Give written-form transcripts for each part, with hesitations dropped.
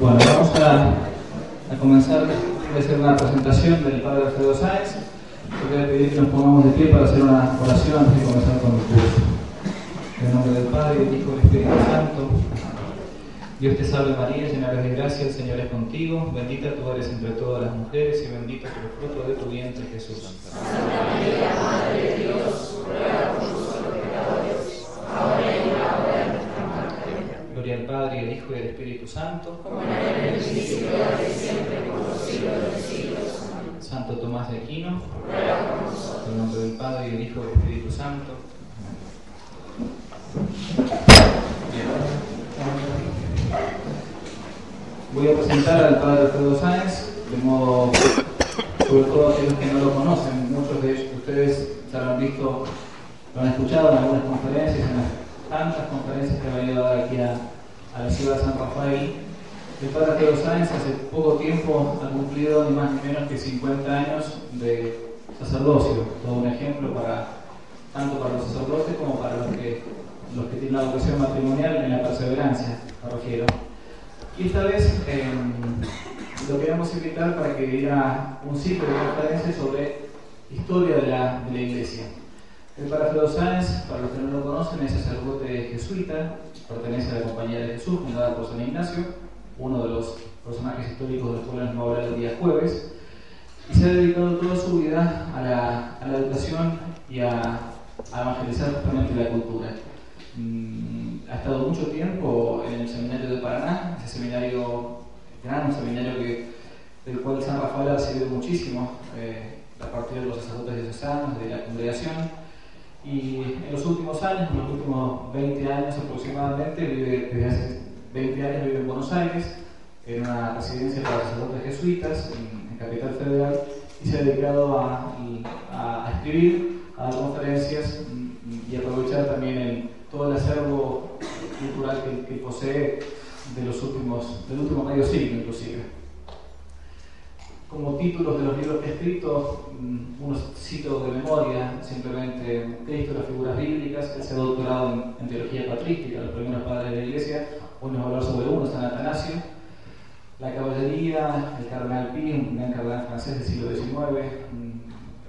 Bueno, vamos a comenzar. Voy a hacer una presentación del Padre Alfredo Sáenz. Voy a pedir que nos pongamos de pie para hacer una oración antes de comenzar con el curso. En el nombre del Padre, del Hijo y del Espíritu Santo. Dios te salve María, llena eres de gracia, el Señor es contigo. Bendita tú eres entre todas las mujeres y bendito es el fruto de tu vientre, Jesús. Santa María, Madre de Dios, ruega por nosotros pecadores, ahora y en la hora de nuestra muerte. Gloria al Padre, y al Hijo y al Espíritu Santo. Como era en el principio, ahora y siempre, por los siglos de los siglos. Amén. Santo Tomás de Aquino. Ruega por nosotros. En el nombre del Padre, y del Hijo y del Espíritu Santo. Voy a presentar al Padre Alfredo Sáenz, de modo, sobre todo aquellos que no lo conocen. Muchos de ustedes ya lo han visto, lo han escuchado en algunas conferencias, en las tantas conferencias que ha venido a dar aquí a la ciudad de San Rafael. El Padre Alfredo Sáenz hace poco tiempo ha cumplido ni más ni menos que 50 años de sacerdocio, todo un ejemplo tanto para los sacerdotes como para los que tienen la vocación matrimonial en la perseverancia, me refiero. Y esta vez lo queremos invitar para que diera un ciclo de conferencias sobre historia de la Iglesia. El Padre Alfredo Sáenz, para los que no lo conocen, es sacerdote jesuita, pertenece a la Compañía de Jesús, fundada por San Ignacio, uno de los personajes históricos del pueblo nos va a hablar el día jueves, y se ha dedicado toda su vida a la educación y a evangelizar justamente la cultura. Ha estado mucho tiempo en el seminario de Paraná, ese seminario, gran seminario del cual San Rafael ha recibido muchísimo a partir de los sacerdotes diocesanos, de la congregación, y en los últimos años, en los últimos 20 años aproximadamente, desde hace 20 años vive en Buenos Aires, en una residencia para sacerdotes jesuitas en Capital Federal, y se ha dedicado a escribir, a dar conferencias y aprovechar también todo el acervo cultural que posee del último medio siglo inclusive. Como títulos de los libros que he escrito, unos cito de memoria, simplemente Cristo y las figuras bíblicas. Él se ha doctorado en teología patrística, los primeros padres de la Iglesia. Hoy nos va a hablar sobre uno, San Atanasio. La caballería, el cardenal Pi, un gran cardenal francés del siglo XIX.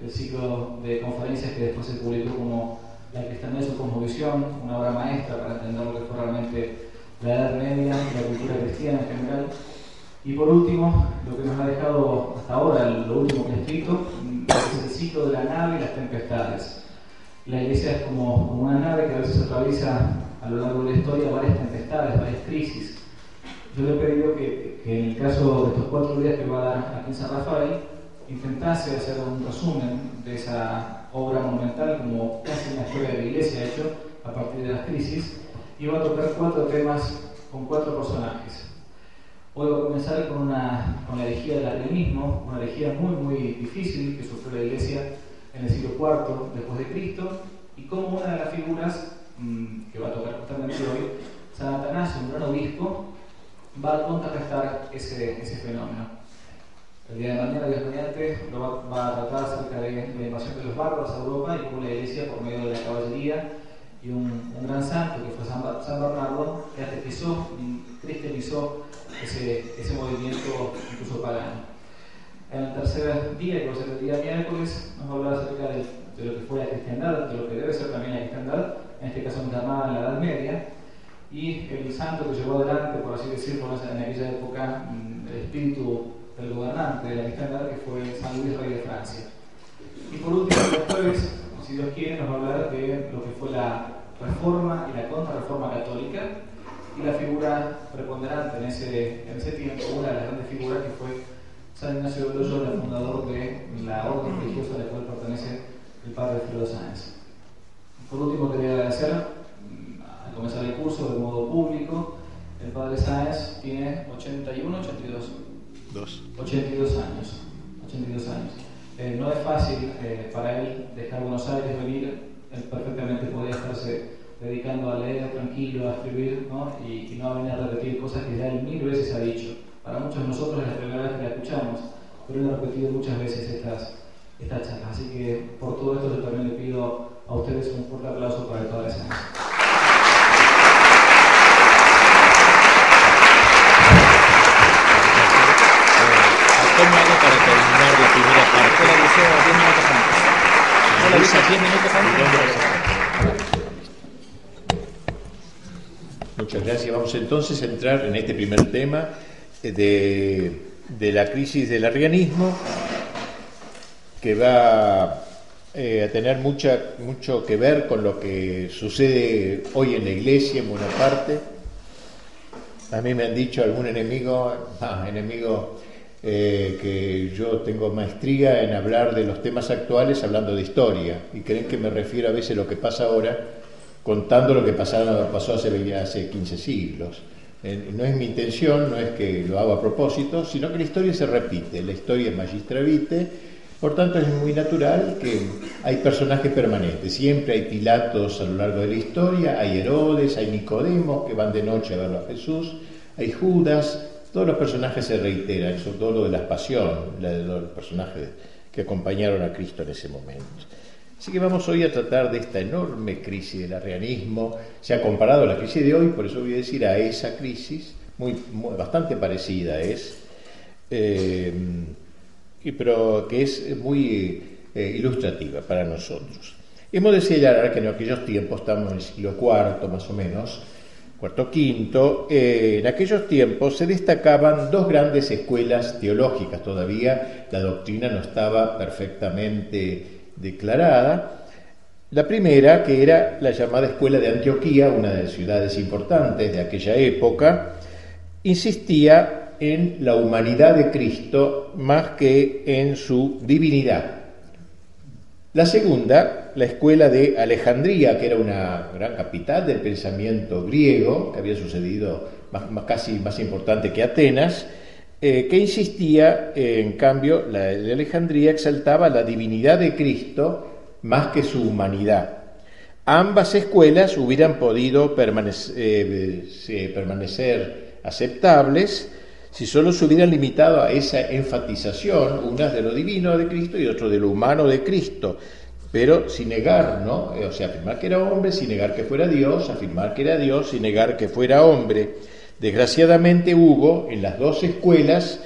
El ciclo de conferencias que después se publicó como La cristiandad y su cosmovisión, una obra maestra para entender lo que fue realmente la Edad Media y la cultura cristiana en general. Y por último, lo que nos ha dejado hasta ahora, lo último que he escrito, es el ciclo de la nave y las tempestades. La Iglesia es como una nave que a veces atraviesa a lo largo de la historia varias tempestades, varias crisis. Yo le he pedido que en el caso de estos 4 días que va a dar aquí en San Rafael, intentase hacer un resumen de esa obra monumental, como casi la historia de la Iglesia ha hecho a partir de las crisis, y va a tocar 4 temas con 4 personajes. Hoy voy a comenzar con la herejía del arrianismo, una herejía muy muy difícil que sufrió la Iglesia en el siglo IV después de Cristo, y como una de las figuras que va a tocar justamente hoy, San Atanasio, un gran obispo, va a contrarrestar ese fenómeno. El día de mañana, Dios mediante, va a tratar acerca de la invasión de los bárbaros a Europa y cómo la Iglesia, por medio de la caballería y un gran santo que fue San Bernardo, cristianizó ese movimiento incluso pagano. En el tercer día, que va a ser el día miércoles, nos va a hablar acerca de lo que fue la cristiandad, de lo que debe ser también la cristiandad, en este caso encarnada en la Edad Media, y el santo que llevó adelante, por así decirlo, en aquella época, el espíritu del gobernante de la cristiandad, que fue San Luis, rey de Francia. Y por último, el jueves, si Dios quiere, nos va a hablar de lo que fue la reforma y la contrarreforma católica, y la figura preponderante en ese tiempo, una de las grandes figuras, que fue San Ignacio de Loyola, el fundador de la orden religiosa a la cual pertenece el Padre Alfredo Sáenz. Por último, quería agradecer, al comenzar el curso de modo público, el Padre Sáenz tiene 82 años. No es fácil para él dejar Buenos Aires, venir. Él perfectamente podría estarse dedicando a leer tranquilo, a escribir, ¿no? Y no a venir a repetir cosas que ya él 1000 veces ha dicho. Para muchos de nosotros es la primera vez que la escuchamos, pero él ha repetido muchas veces estas charlas. Así que por todo esto yo también le pido a ustedes un fuerte aplauso para el Padre Sáenz. empieza 10 minutos antes. Muchas gracias. Vamos entonces a entrar en este primer tema de la crisis del arrianismo, que va a tener mucho que ver con lo que sucede hoy en la Iglesia en buena parte. A mí me han dicho algún enemigo que yo tengo maestría en hablar de los temas actuales hablando de historia, y creen que me refiero a veces a lo que pasa ahora contando lo que pasó hace 15 siglos. No es mi intención, no es que lo hago a propósito, sino que la historia se repite, la historia es magistra vitae, por tanto es muy natural que hay personajes permanentes, siempre hay Pilatos a lo largo de la historia, hay Herodes, hay Nicodemos que van de noche a verlo a Jesús, hay Judas, todos los personajes se reiteran, sobre todo lo de la pasión, de los personajes que acompañaron a Cristo en ese momento. Así que vamos hoy a tratar de esta enorme crisis del arrianismo. Se ha comparado la crisis de hoy, por eso voy a decir a esa crisis, bastante parecida es, pero que es muy ilustrativa para nosotros. Hemos de señalar que en aquellos tiempos, estamos en el siglo IV más o menos, IV-V, en aquellos tiempos se destacaban dos grandes escuelas teológicas. Todavía la doctrina no estaba perfectamente declarada. La primera, que era la llamada Escuela de Antioquía, una de las ciudades importantes de aquella época, insistía en la humanidad de Cristo más que en su divinidad. La segunda, la Escuela de Alejandría, que era una gran capital del pensamiento griego, que había sucedido casi más importante que Atenas, que insistía, en cambio, la de Alejandría exaltaba la divinidad de Cristo más que su humanidad. Ambas escuelas hubieran podido permanecer aceptables si solo se hubieran limitado a esa enfatización, una de lo divino de Cristo y otra de lo humano de Cristo, pero sin negar, ¿no? O sea, afirmar que era hombre, sin negar que fuera Dios, afirmar que era Dios, sin negar que fuera hombre. Desgraciadamente hubo en las dos escuelas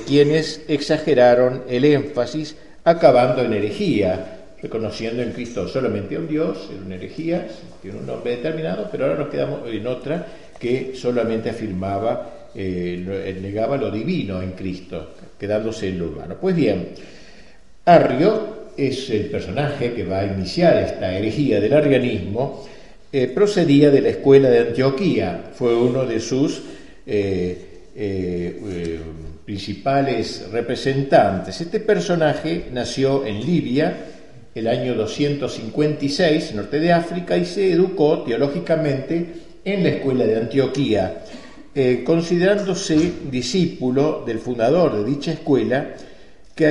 quienes exageraron el énfasis, acabando en herejía, reconociendo en Cristo solamente a un Dios, era una herejía, tiene un nombre determinado, pero ahora nos quedamos en otra que solamente afirmaba, negaba lo divino en Cristo, quedándose en lo humano. Pues bien, Arrio es el personaje que va a iniciar esta herejía del arrianismo. Procedía de la escuela de Antioquía, fue uno de sus principales representantes. Este personaje nació en Libia el año 256, norte de África, y se educó teológicamente en la escuela de Antioquía, considerándose discípulo del fundador de dicha escuela, que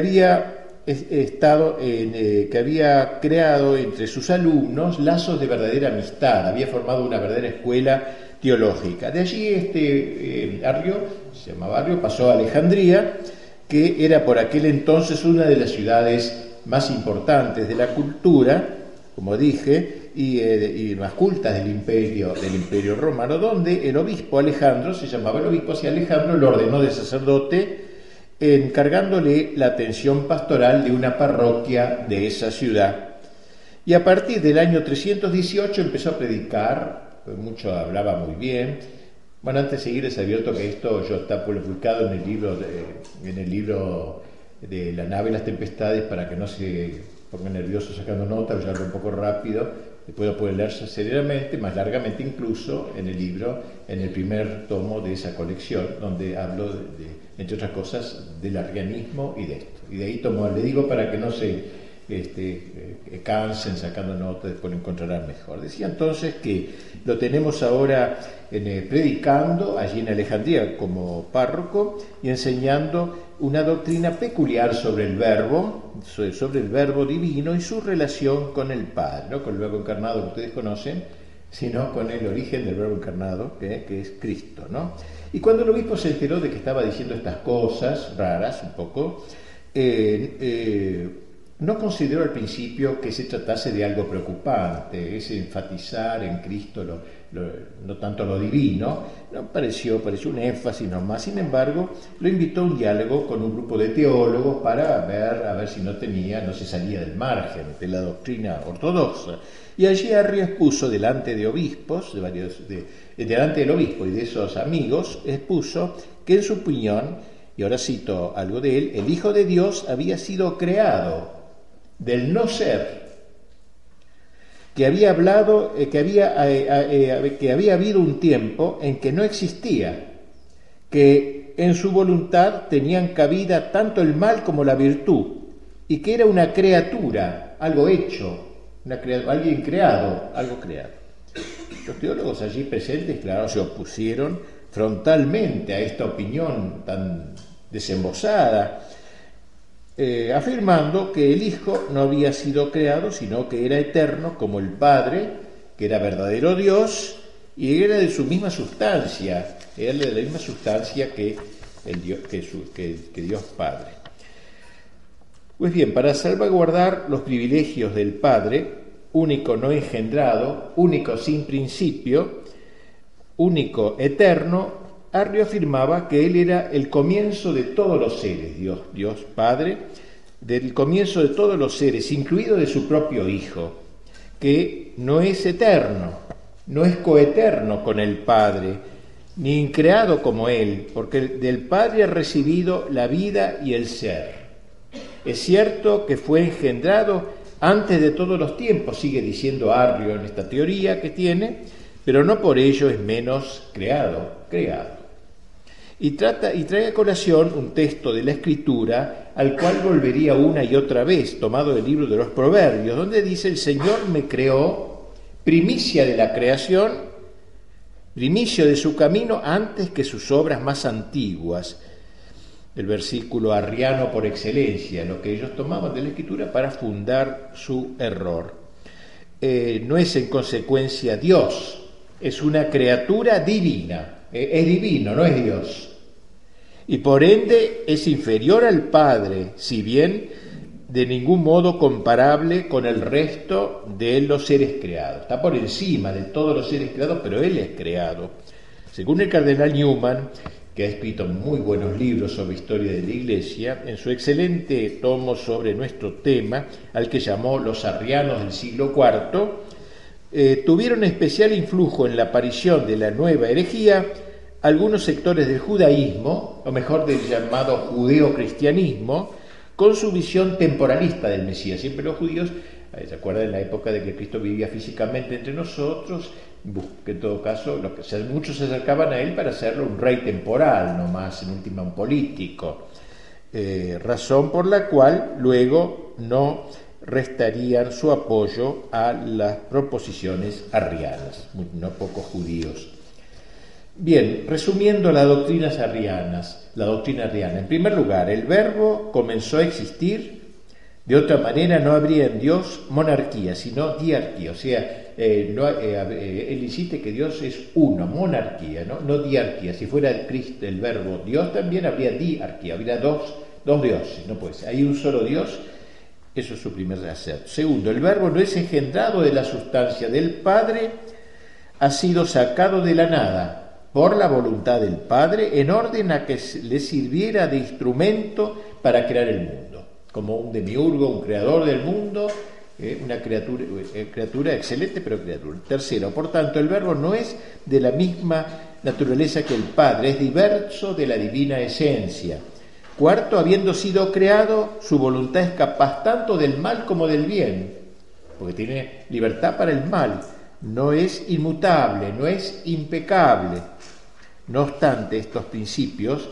había creado entre sus alumnos lazos de verdadera amistad, había formado una verdadera escuela teológica. De allí Arrio, se llamaba Arrio, pasó a Alejandría, que era por aquel entonces una de las ciudades más importantes de la cultura, como dije, y más cultas del imperio romano, donde el obispo Alejandro, se llamaba el obispo, y Alejandro lo ordenó de sacerdote, encargándole la atención pastoral de una parroquia de esa ciudad. Y a partir del año 318 empezó a predicar, mucho hablaba muy bien. Bueno, antes de seguir les advierto que esto ya está publicado en el libro de La nave y las tempestades, para que no se pongan nerviosos sacando notas, yo hablo un poco rápido. Después lo pueden leer serenamente, más largamente incluso, en el libro, en el primer tomo de esa colección, donde hablo entre otras cosas, del arrianismo y de esto. Y de ahí le digo para que no se cansen sacando notas, después lo encontrarán mejor. Decía entonces que lo tenemos ahora predicando allí en Alejandría como párroco y enseñando una doctrina peculiar sobre el verbo divino y su relación con el Padre, no con el verbo encarnado que ustedes conocen, sino con el origen del verbo encarnado, que es Cristo, ¿no? Y cuando el obispo se enteró de que estaba diciendo estas cosas raras un poco, no consideró al principio que se tratase de algo preocupante, es enfatizar en Cristo no tanto lo divino, no pareció un énfasis nomás. Sin embargo, lo invitó a un diálogo con un grupo de teólogos para ver si no se salía del margen de la doctrina ortodoxa. Y allí Arrio expuso delante de obispos, delante del obispo y de esos amigos, expuso que en su opinión, y ahora cito algo de él, el Hijo de Dios había sido creado del no ser, que había hablado, que había habido un tiempo en que no existía, que en su voluntad tenían cabida tanto el mal como la virtud, y que era una criatura, algo hecho, alguien creado, algo creado. Los teólogos allí presentes, claro, se opusieron frontalmente a esta opinión tan desembosada, afirmando que el Hijo no había sido creado, sino que era eterno como el Padre, que era verdadero Dios, y era de su misma sustancia, era de la misma sustancia que Dios Padre. Pues bien, para salvaguardar los privilegios del Padre, único no engendrado, único sin principio, único eterno, Arrio afirmaba que él era el comienzo de todos los seres, Dios Padre, del comienzo de todos los seres, incluido de su propio Hijo, que no es eterno, no es coeterno con el Padre, ni increado como él, porque del Padre ha recibido la vida y el ser. Es cierto que fue engendrado antes de todos los tiempos, sigue diciendo Arrio en esta teoría que tiene, pero no por ello es menos creado. Y trae a colación un texto de la Escritura al cual volvería una y otra vez, tomado del libro de los Proverbios, donde dice: el Señor me creó, primicia de la creación, primicia de su camino antes que sus obras más antiguas. El versículo arriano por excelencia, lo que ellos tomaban de la Escritura para fundar su error. No es en consecuencia Dios, es una criatura divina, es divino, no es Dios. Y por ende es inferior al Padre, si bien de ningún modo comparable con el resto de los seres creados. Está por encima de todos los seres creados, pero Él es creado. Según el cardenal Newman, que ha escrito muy buenos libros sobre historia de la Iglesia, en su excelente tomo sobre nuestro tema, al que llamó Los Arrianos del siglo IV, tuvieron especial influjo en la aparición de la nueva herejía algunos sectores del judaísmo, o mejor del llamado judeo-cristianismo, con su visión temporalista del Mesías. Siempre los judíos, ¿se acuerdan en la época de que Cristo vivía físicamente entre nosotros? Que en todo caso muchos se acercaban a él para hacerlo un rey temporal, no más, en última un político, razón por la cual luego no restarían su apoyo a las proposiciones arrianas, no pocos judíos. Bien, resumiendo la doctrina arriana. En primer lugar, el Verbo comenzó a existir, de otra manera no habría en Dios monarquía, sino diarquía, o sea, él insiste que Dios es uno, monarquía, no diarquía. Si fuera el Cristo, el Verbo Dios, también habría diarquía, habría dos dioses, no puede ser. Hay un solo Dios, eso es su primer acerto. Segundo, el Verbo no es engendrado de la sustancia del Padre, ha sido sacado de la nada por la voluntad del Padre, en orden a que le sirviera de instrumento para crear el mundo, como un demiurgo, un creador del mundo, una criatura excelente, pero criatura. Tercero, por tanto, el Verbo no es de la misma naturaleza que el Padre, es diverso de la divina esencia. Cuarto, habiendo sido creado, su voluntad es capaz tanto del mal como del bien, porque tiene libertad para el mal, no es inmutable, no es impecable. No obstante, estos principios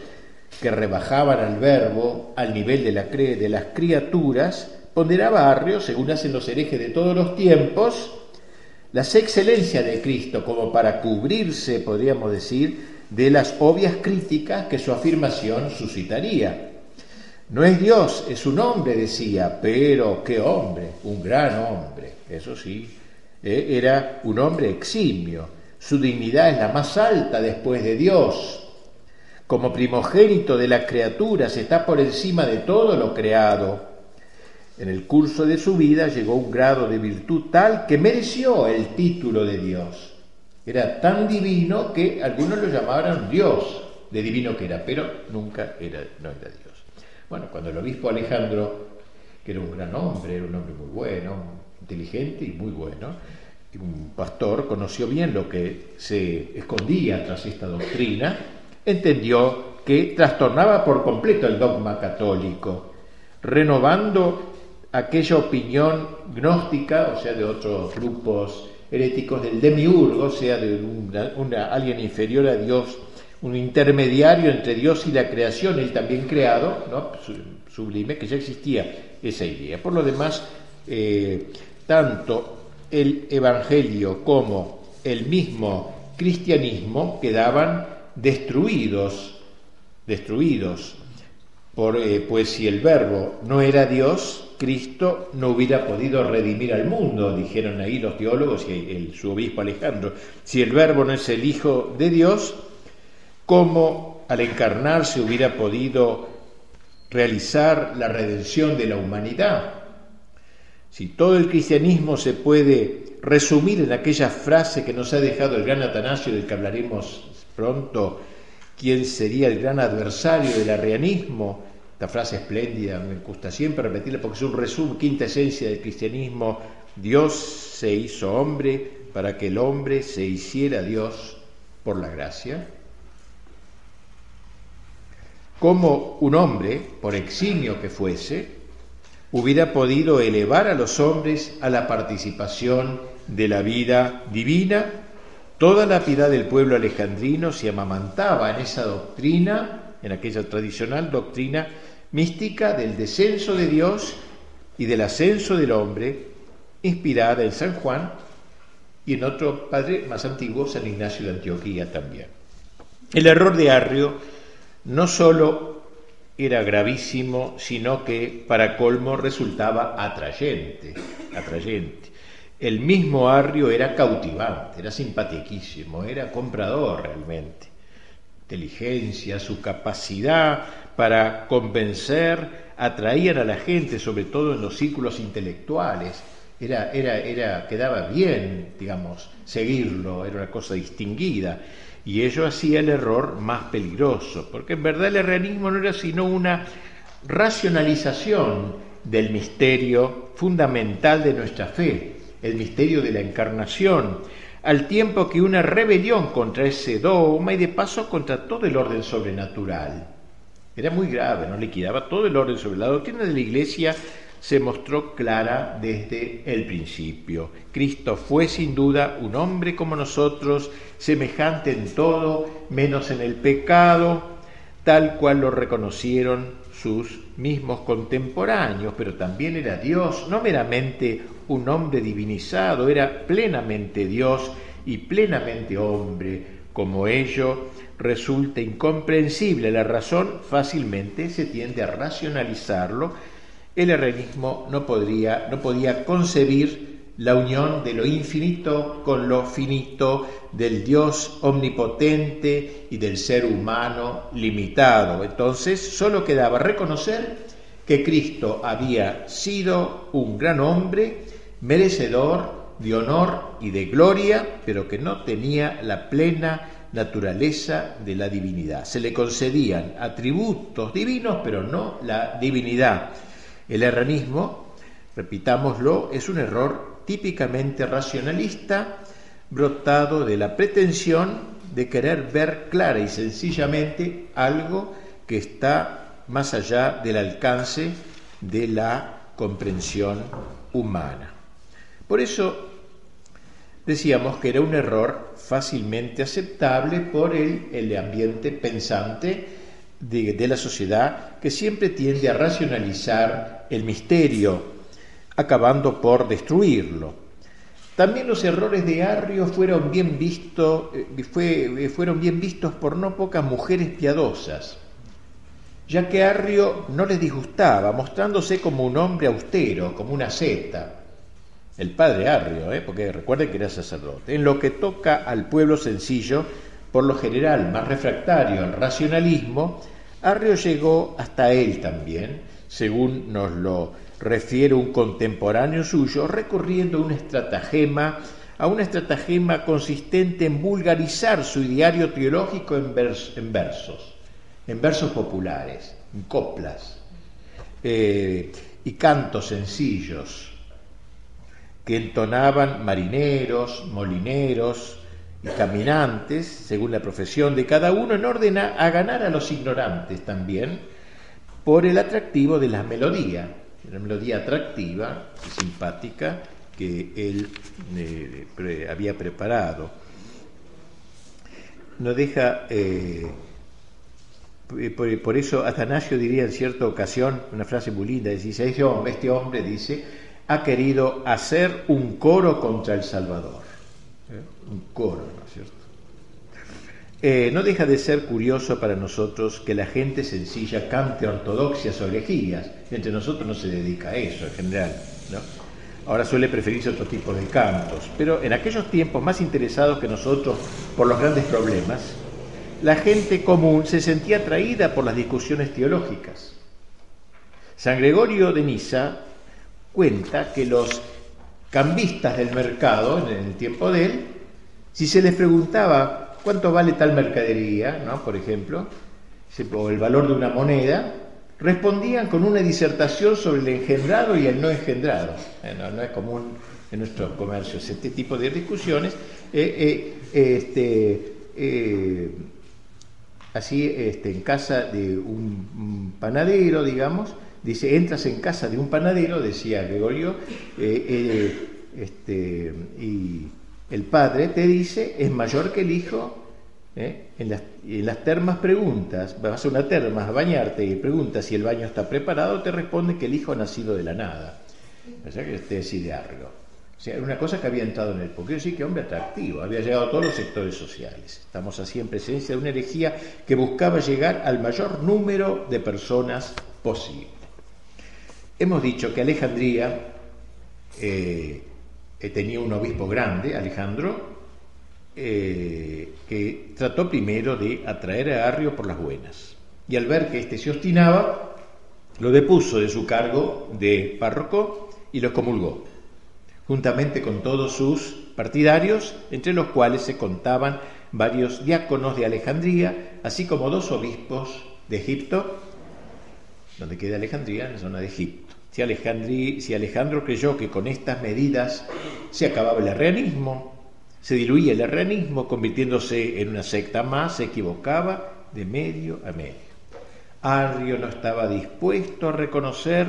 que rebajaban al Verbo al nivel de las criaturas, ponderaba Arrio, según hacen los herejes de todos los tiempos, las excelencias de Cristo como para cubrirse, podríamos decir, de las obvias críticas que su afirmación suscitaría. No es Dios, es un hombre, decía, pero qué hombre, un gran hombre, eso sí, era un hombre eximio, su dignidad es la más alta después de Dios. Como primogénito de las criaturas está por encima de todo lo creado. En el curso de su vida llegó a un grado de virtud tal que mereció el título de Dios. Era tan divino que algunos lo llamaban Dios, de divino que era, pero nunca no era Dios. Bueno, cuando el obispo Alejandro, que era un gran hombre, era un hombre muy bueno, inteligente y muy bueno, un pastor, conoció bien lo que se escondía tras esta doctrina, entendió que trastornaba por completo el dogma católico, renovando aquella opinión gnóstica, o sea, de otros grupos heréticos, del demiurgo, o sea, de alguien inferior a Dios, un intermediario entre Dios y la creación, él también creado, ¿no? Sublime, que ya existía esa idea. Por lo demás, tanto el Evangelio como el mismo cristianismo quedaban destruidos, pues si el Verbo no era Dios, Cristo no hubiera podido redimir al mundo, dijeron ahí los teólogos y su obispo Alejandro. Si el Verbo no es el Hijo de Dios, ¿cómo al encarnarse hubiera podido realizar la redención de la humanidad? Si todo el cristianismo se puede resumir en aquella frase que nos ha dejado el gran Atanasio, del que hablaremos pronto, ¿quién sería el gran adversario del arrianismo? Esta frase espléndida, me gusta siempre repetirla porque es un resumen, quinta esencia del cristianismo: Dios se hizo hombre para que el hombre se hiciera Dios por la gracia. Como un hombre, por eximio que fuese, hubiera podido elevar a los hombres a la participación de la vida divina. Toda la piedad del pueblo alejandrino se amamantaba en esa doctrina, en aquella tradicional doctrina mística del descenso de Dios y del ascenso del hombre, inspirada en San Juan y en otro padre más antiguo, San Ignacio de Antioquía también. El error de Arrio no solo era gravísimo, sino que, para colmo, resultaba atrayente. El mismo Arrio era cautivante, era simpatiquísimo, era comprador realmente. Inteligencia, su capacidad para convencer, atraían a la gente, sobre todo en los círculos intelectuales. Quedaba bien, digamos, seguirlo, era una cosa distinguida. Y ello hacía el error más peligroso, porque en verdad el arrianismo no era sino una racionalización del misterio fundamental de nuestra fe, el misterio de la encarnación, al tiempo que una rebelión contra ese dogma y de paso contra todo el orden sobrenatural. Era muy grave, ¿no? Liquidaba todo el orden sobre la doctrina de la Iglesia. Se mostró clara desde el principio. Cristo fue sin duda un hombre como nosotros, semejante en todo, menos en el pecado, tal cual lo reconocieron sus mismos contemporáneos, pero también era Dios, no meramente un hombre divinizado, era plenamente Dios y plenamente hombre. Como ello resulta incomprensible la razón, fácilmente se tiende a racionalizarlo. El arrianismo no podía concebir la unión de lo infinito con lo finito, del Dios omnipotente y del ser humano limitado. Entonces solo quedaba reconocer que Cristo había sido un gran hombre, merecedor de honor y de gloria, pero que no tenía la plena naturaleza de la divinidad. Se le concedían atributos divinos, pero no la divinidad. El arrianismo, repitámoslo, es un error típicamente racionalista, brotado de la pretensión de querer ver clara y sencillamente algo que está más allá del alcance de la comprensión humana. Por eso decíamos que era un error fácilmente aceptable por el ambiente pensante de la sociedad, que siempre tiende a racionalizar el misterio, acabando por destruirlo. También los errores de Arrio fueron bien vistos por no pocas mujeres piadosas, ya que Arrio no les disgustaba, mostrándose como un hombre austero, como una asceta. El padre Arrio, porque recuerden que era sacerdote. En lo que toca al pueblo sencillo, por lo general más refractario al racionalismo, Arrio llegó hasta él también, según nos lo refiere un contemporáneo suyo, recurriendo a un estratagema a una estratagema consistente en vulgarizar su ideario teológico en versos populares, en coplas y cantos sencillos que entonaban marineros, molineros y caminantes, según la profesión de cada uno, en orden a ganar a los ignorantes también, por el atractivo de la melodía atractiva y simpática que él había preparado. No deja, por eso Atanasio diría en cierta ocasión, una frase muy linda, dice, este hombre dice, ha querido hacer un coro contra el Salvador. Un coro, ¿no es cierto? No deja de ser curioso para nosotros que la gente sencilla cante ortodoxias o herejías. Entre nosotros no se dedica a eso en general, ¿no? Ahora suele preferirse otro tipo de cantos, pero en aquellos tiempos más interesados que nosotros por los grandes problemas, la gente común se sentía atraída por las discusiones teológicas. San Gregorio de Nisa cuenta que los cambistas del mercado, en el tiempo de él, si se les preguntaba ¿cuánto vale tal mercadería?, ¿no?, por ejemplo, o el valor de una moneda, respondían con una disertación sobre el engendrado y el no engendrado. No es común en nuestros comercios este tipo de discusiones. Así, en casa de un panadero, digamos, dice, entras en casa de un panadero, decía Gregorio, y el padre te dice, es mayor que el hijo. En las termas preguntas, vas a una terma a bañarte y preguntas si el baño está preparado, te responde que el hijo ha nacido de la nada. O sea, que es ideario. O sea, era una cosa que había entrado en él. Porque quiero decir que hombre atractivo, había llegado a todos los sectores sociales. Estamos así en presencia de una herejía que buscaba llegar al mayor número de personas posible. Hemos dicho que Alejandría tenía un obispo grande, Alejandro, que trató primero de atraer a Arrio por las buenas. Y al ver que éste se obstinaba, lo depuso de su cargo de párroco y lo excomulgó, juntamente con todos sus partidarios, entre los cuales se contaban varios diáconos de Alejandría, así como 2 obispos de Egipto, donde queda Alejandría, en la zona de Egipto. Si Alejandro creyó que con estas medidas se acababa el arrianismo, se diluía el arrianismo, convirtiéndose en una secta más, se equivocaba de medio a medio. Arrio no estaba dispuesto a reconocer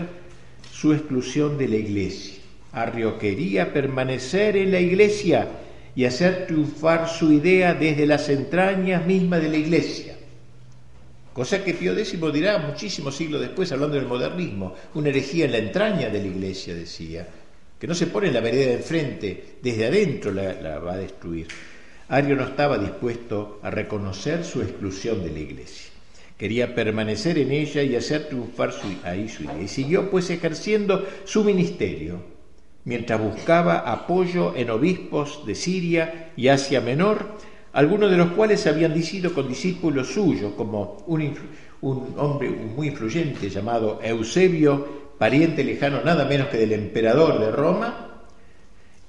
su exclusión de la Iglesia. Arrio quería permanecer en la Iglesia y hacer triunfar su idea desde las entrañas mismas de la Iglesia. Cosa que Pío X dirá muchísimos siglos después, hablando del modernismo, una herejía en la entraña de la Iglesia, decía, que no se pone en la vereda de enfrente, desde adentro la va a destruir. Arrio no estaba dispuesto a reconocer su exclusión de la Iglesia. Quería permanecer en ella y hacer triunfar su idea. Y siguió pues ejerciendo su ministerio, mientras buscaba apoyo en obispos de Siria y Asia Menor, algunos de los cuales habían sido condiscípulos suyos, como un hombre muy influyente llamado Eusebio, pariente lejano nada menos que del emperador de Roma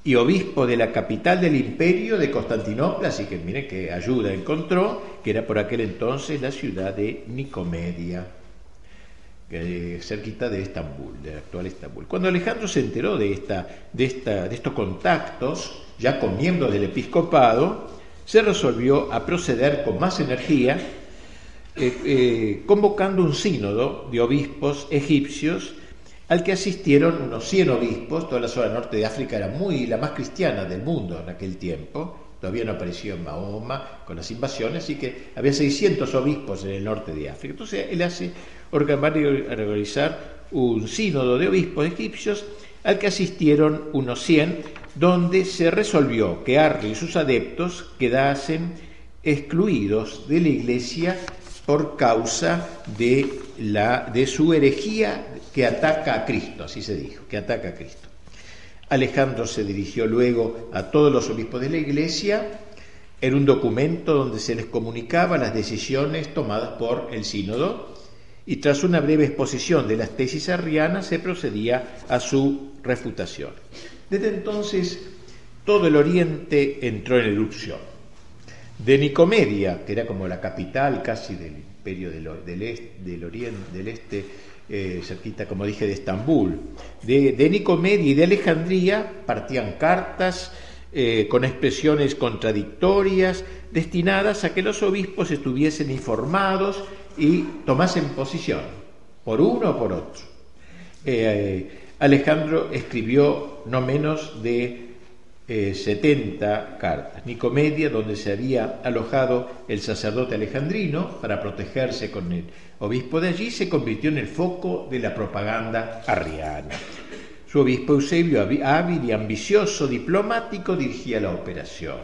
y obispo de la capital del imperio de Constantinopla, así que mire qué ayuda encontró, que era por aquel entonces la ciudad de Nicomedia, cerquita de Estambul, de la actual Estambul. Cuando Alejandro se enteró de estos contactos, ya con miembros del episcopado, se resolvió a proceder con más energía, convocando un sínodo de obispos egipcios al que asistieron unos 100 obispos. Toda la zona norte de África era la más cristiana del mundo en aquel tiempo, todavía no apareció en Mahoma con las invasiones, así que había 600 obispos en el norte de África. Entonces él hace organizar un sínodo de obispos egipcios al que asistieron unos 100, donde se resolvió que Arrio y sus adeptos quedasen excluidos de la Iglesia por causa de su herejía que ataca a Cristo, así se dijo, que ataca a Cristo. Alejandro se dirigió luego a todos los obispos de la Iglesia en un documento donde se les comunicaba las decisiones tomadas por el sínodo, y tras una breve exposición de las tesis arrianas se procedía a su refutación. Desde entonces, todo el oriente entró en erupción. De Nicomedia, que era como la capital casi del imperio del este, cerquita, como dije, de Estambul, de Nicomedia y de Alejandría partían cartas con expresiones contradictorias, destinadas a que los obispos estuviesen informados y tomasen posición, por uno o por otro. Alejandro escribió no menos de 70 cartas. Nicomedia, donde se había alojado el sacerdote alejandrino para protegerse con el obispo de allí, se convirtió en el foco de la propaganda arriana. Su obispo Eusebio, hábil y ambicioso diplomático, dirigía la operación.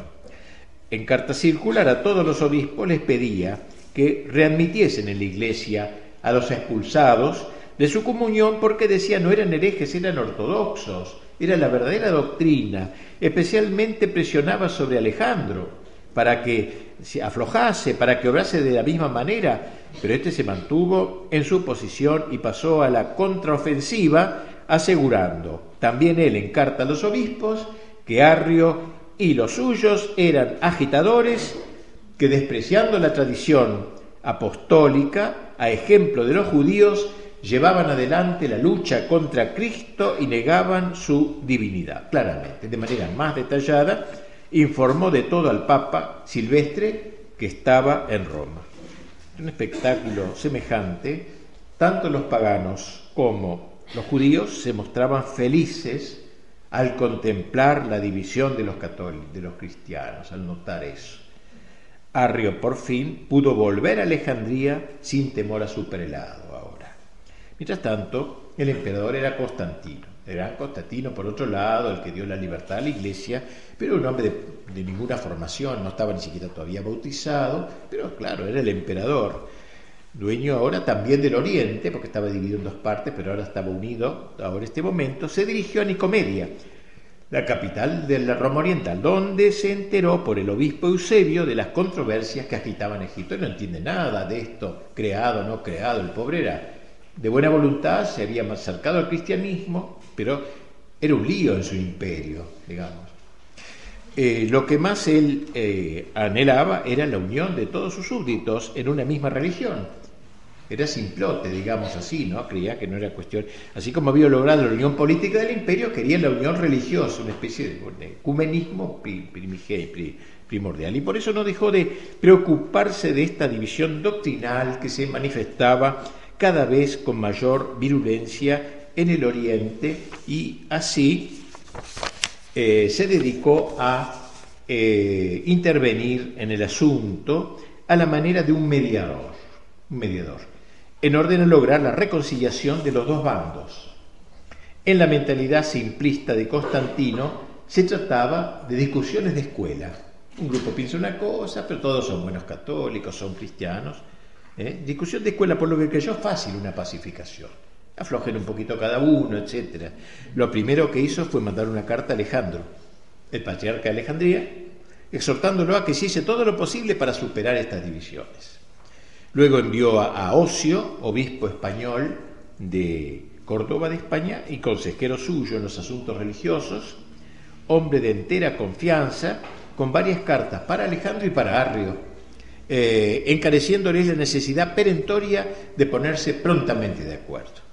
En carta circular a todos los obispos les pedía que readmitiesen en la iglesia a los expulsados de su comunión, porque decía no eran herejes, eran ortodoxos, era la verdadera doctrina. Especialmente presionaba sobre Alejandro para que se aflojase, para que obrase de la misma manera, pero este se mantuvo en su posición y pasó a la contraofensiva, asegurando también él en carta a los obispos que Arrio y los suyos eran agitadores que, despreciando la tradición apostólica, a ejemplo de los judíos, llevaban adelante la lucha contra Cristo y negaban su divinidad. Claramente, de manera más detallada, informó de todo al Papa Silvestre, que estaba en Roma. En un espectáculo semejante, tanto los paganos como los judíos se mostraban felices al contemplar la división de los católicos, de los cristianos, al notar eso. Arrio, por fin, pudo volver a Alejandría sin temor a su prelado ahora. Mientras tanto, el emperador era Constantino. Era Constantino, por otro lado, el que dio la libertad a la iglesia, pero un hombre de ninguna formación, no estaba ni siquiera todavía bautizado, pero claro, era el emperador. Dueño ahora también del oriente, porque estaba dividido en dos partes, pero ahora estaba unido, ahora este momento, se dirigió a Nicomedia, la capital de la Roma Oriental, donde se enteró por el obispo Eusebio de las controversias que agitaban Egipto. Él no entiende nada de esto, creado o no creado, el pobre era de buena voluntad, se había acercado al cristianismo, pero era un lío en su imperio, digamos. Lo que más él anhelaba era la unión de todos sus súbditos en una misma religión. Era simplote, digamos así, ¿no? Creía que no era cuestión... Así como había logrado la unión política del imperio, quería la unión religiosa, una especie de ecumenismo primordial. Y por eso no dejó de preocuparse de esta división doctrinal que se manifestaba cada vez con mayor virulencia en el oriente, y así se dedicó a intervenir en el asunto a la manera de un mediador, en orden a lograr la reconciliación de los dos bandos. En la mentalidad simplista de Constantino se trataba de discusiones de escuela. Un grupo piensa una cosa, pero todos son buenos católicos, son cristianos. Discusión de escuela, por lo que creyó fácil una pacificación. Aflojen un poquito cada uno, etc. Lo primero que hizo fue mandar una carta a Alejandro, el patriarca de Alejandría, exhortándolo a que hiciese todo lo posible para superar estas divisiones. Luego envió a Ocio, obispo español de Córdoba de España y consejero suyo en los asuntos religiosos, hombre de entera confianza, con varias cartas para Alejandro y para Arrio, encareciéndoles la necesidad perentoria de ponerse prontamente de acuerdo.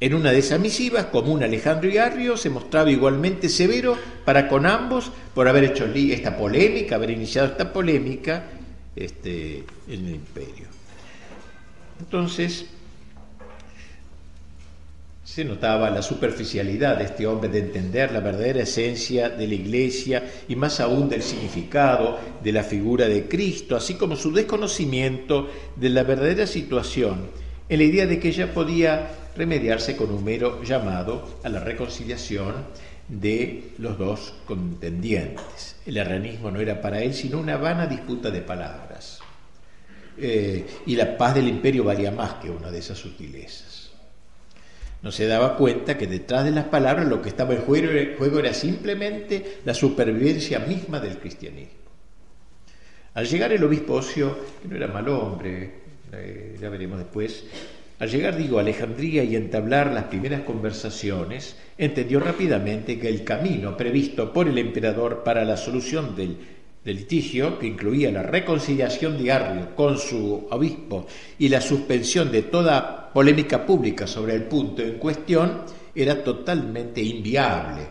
En una de esas misivas, común a Alejandro y Arrio, se mostraba igualmente severo para con ambos por haber hecho esta polémica, haber iniciado esta polémica en el imperio. Entonces, se notaba la superficialidad de este hombre de entender la verdadera esencia de la Iglesia y más aún del significado de la figura de Cristo, así como su desconocimiento de la verdadera situación, en la idea de que ella podía remediarse con un mero llamado a la reconciliación de los dos contendientes. El arrianismo no era para él sino una vana disputa de palabras. Y la paz del imperio valía más que una de esas sutilezas. No se daba cuenta que detrás de las palabras lo que estaba en juego era simplemente la supervivencia misma del cristianismo. Al llegar el obispo Ocio, que no era mal hombre, ya veremos después, Al llegar, a Alejandría y entablar las primeras conversaciones, entendió rápidamente que el camino previsto por el emperador para la solución del litigio, que incluía la reconciliación de Arrio con su obispo y la suspensión de toda polémica pública sobre el punto en cuestión, era totalmente inviable.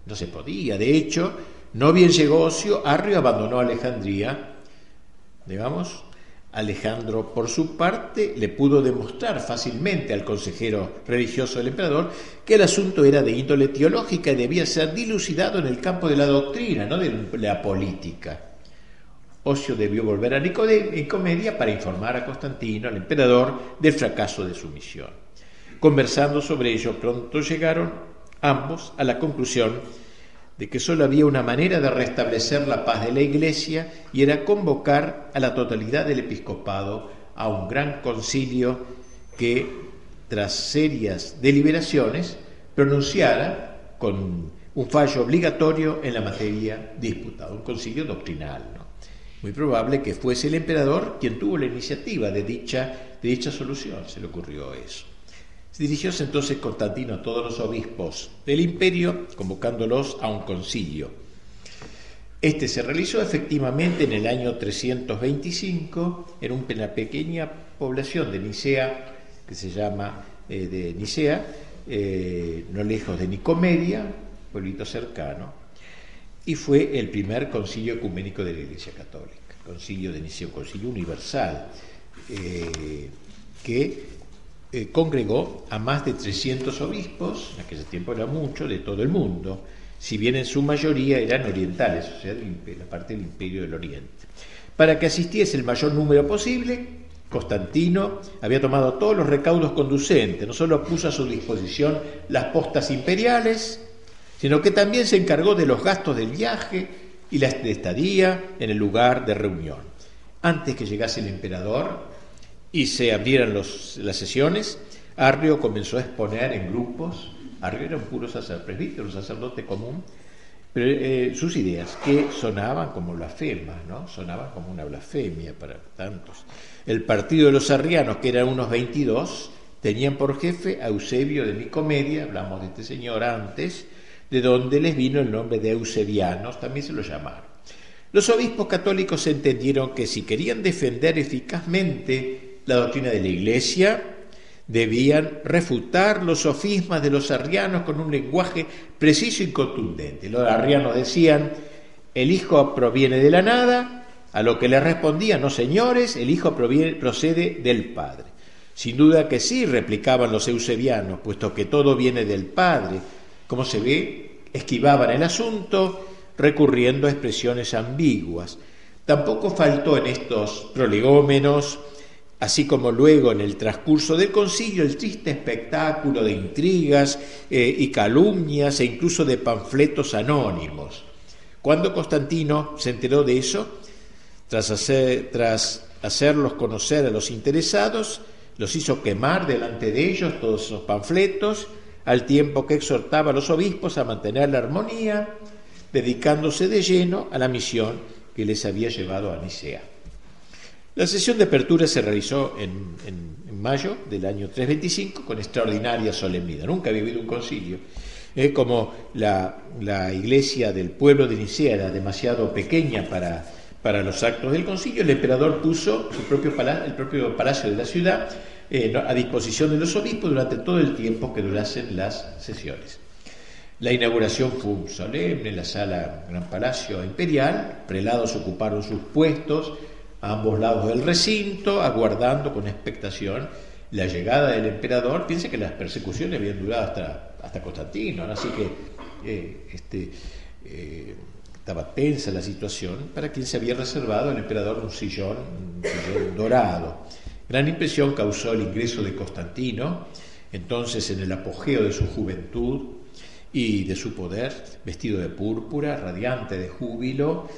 No se podía. De hecho, no bien llegó Ocio, Arrio abandonó Alejandría. Alejandro, por su parte, le pudo demostrar fácilmente al consejero religioso del emperador que el asunto era de índole teológica y debía ser dilucidado en el campo de la doctrina, no de la política. Ocio debió volver a Nicomedia para informar a Constantino, al emperador, del fracaso de su misión. Conversando sobre ello, pronto llegaron ambos a la conclusión de que solo había una manera de restablecer la paz de la Iglesia, y era convocar a la totalidad del episcopado a un gran concilio que, tras serias deliberaciones, pronunciara con un fallo obligatorio en la materia disputada, un concilio doctrinal, ¿no? Muy probable que fuese el emperador quien tuvo la iniciativa de dicha solución, se le ocurrió eso. Se dirigió entonces Constantino a todos los obispos del imperio, convocándolos a un concilio. Este se realizó efectivamente en el año 325 en una pequeña población de Nicea, que se llama de Nicea, no lejos de Nicomedia, pueblito cercano, y fue el primer concilio ecuménico de la Iglesia Católica, el concilio de Nicea, un concilio universal, que congregó a más de 300 obispos, en aquel tiempo era mucho, de todo el mundo, si bien en su mayoría eran orientales, o sea, la parte del Imperio del Oriente. Para que asistiese el mayor número posible, Constantino había tomado todos los recaudos conducentes, no solo puso a su disposición las postas imperiales, sino que también se encargó de los gastos del viaje y la estadía en el lugar de reunión. Antes que llegase el emperador y se abrieran las sesiones, Arrio comenzó a exponer en grupos. Arrio era un puro presbítero, un sacerdote común, pero sus ideas, que sonaban como blasfemas, ¿no? Sonaban como una blasfemia para tantos. El partido de los arrianos, que eran unos 22, tenían por jefe a Eusebio de Nicomedia, hablamos de este señor antes, de donde les vino el nombre de eusebianos, también se lo llamaron. Los obispos católicos entendieron que si querían defender eficazmente la doctrina de la Iglesia, debían refutar los sofismas de los arrianos con un lenguaje preciso y contundente. Los arrianos decían: el Hijo proviene de la nada, a lo que les respondían: no, señores, el Hijo procede del Padre. Sin duda que sí, replicaban los eusebianos, puesto que todo viene del Padre. Como se ve, esquivaban el asunto recurriendo a expresiones ambiguas. Tampoco faltó en estos prolegómenos, así como luego en el transcurso del concilio, el triste espectáculo de intrigas y calumnias e incluso de panfletos anónimos. Cuando Constantino se enteró de eso, tras hacerlos conocer a los interesados, los hizo quemar delante de ellos todos esos panfletos, al tiempo que exhortaba a los obispos a mantener la armonía, dedicándose de lleno a la misión que les había llevado a Nicea. La sesión de apertura se realizó en mayo del año 325 con extraordinaria solemnidad. Nunca había habido un concilio. Como la iglesia del pueblo de Nicea era demasiado pequeña para los actos del concilio, el emperador puso el propio palacio de la ciudad a disposición de los obispos durante todo el tiempo que durasen las sesiones. La inauguración fue solemne en la sala Gran Palacio Imperial. Prelados ocuparon sus puestos a ambos lados del recinto, aguardando con expectación la llegada del emperador. Piense que las persecuciones habían durado hasta Constantino, ¿no? Así que estaba tensa la situación, para quien se había reservado el emperador un sillón dorado. Gran impresión causó el ingreso de Constantino, entonces en el apogeo de su juventud y de su poder, vestido de púrpura, radiante de júbilo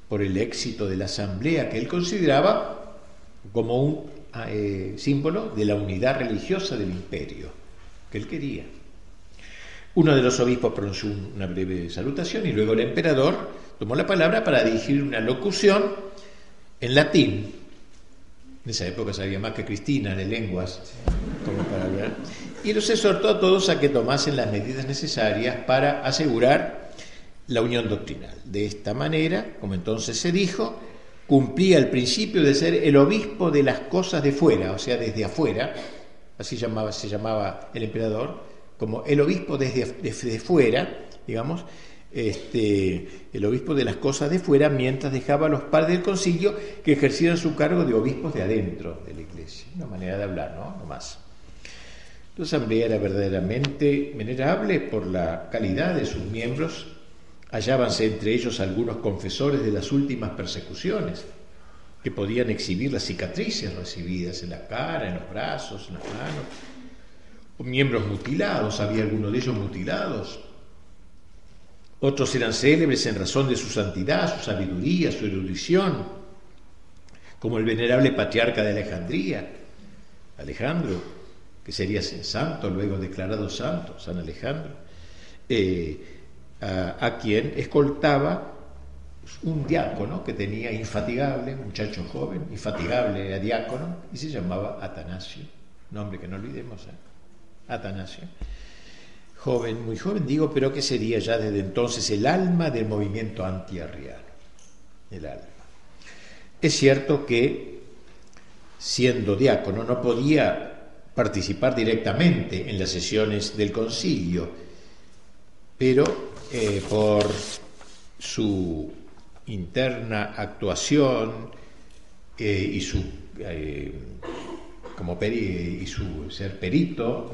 por el éxito de la asamblea que él consideraba como un símbolo de la unidad religiosa del imperio que él quería. Uno de los obispos pronunció una breve salutación y luego el emperador tomó la palabra para dirigir una locución en latín. En esa época sabía más que Cristina de lenguas, como para hablar. Y los exhortó a todos a que tomasen las medidas necesarias para asegurar la unión doctrinal. De esta manera, como entonces se dijo, cumplía el principio de ser el obispo de las cosas de fuera, o sea, desde afuera, así se llamaba el emperador, como el obispo desde fuera, digamos, el obispo de las cosas de fuera, mientras dejaba a los padres del concilio que ejercieran su cargo de obispos de adentro de la iglesia. Una manera de hablar, ¿no? No más. La asamblea era verdaderamente venerable por la calidad de sus miembros. Hallábanse entre ellos algunos confesores de las últimas persecuciones, que podían exhibir las cicatrices recibidas en la cara, en los brazos, en las manos, o miembros mutilados, había algunos de ellos mutilados. Otros eran célebres en razón de su santidad, su sabiduría, su erudición, como el venerable patriarca de Alejandría, Alejandro, que sería santo, luego declarado santo, San Alejandro, a quien escoltaba un diácono que tenía infatigable, un muchacho joven, infatigable, era diácono, y se llamaba Atanasio, nombre que no olvidemos, Atanasio. Joven, muy joven digo, pero que sería ya desde entonces el alma del movimiento antiarriano, el alma. Es cierto que, siendo diácono, no podía participar directamente en las sesiones del concilio, pero por su interna actuación y su ser perito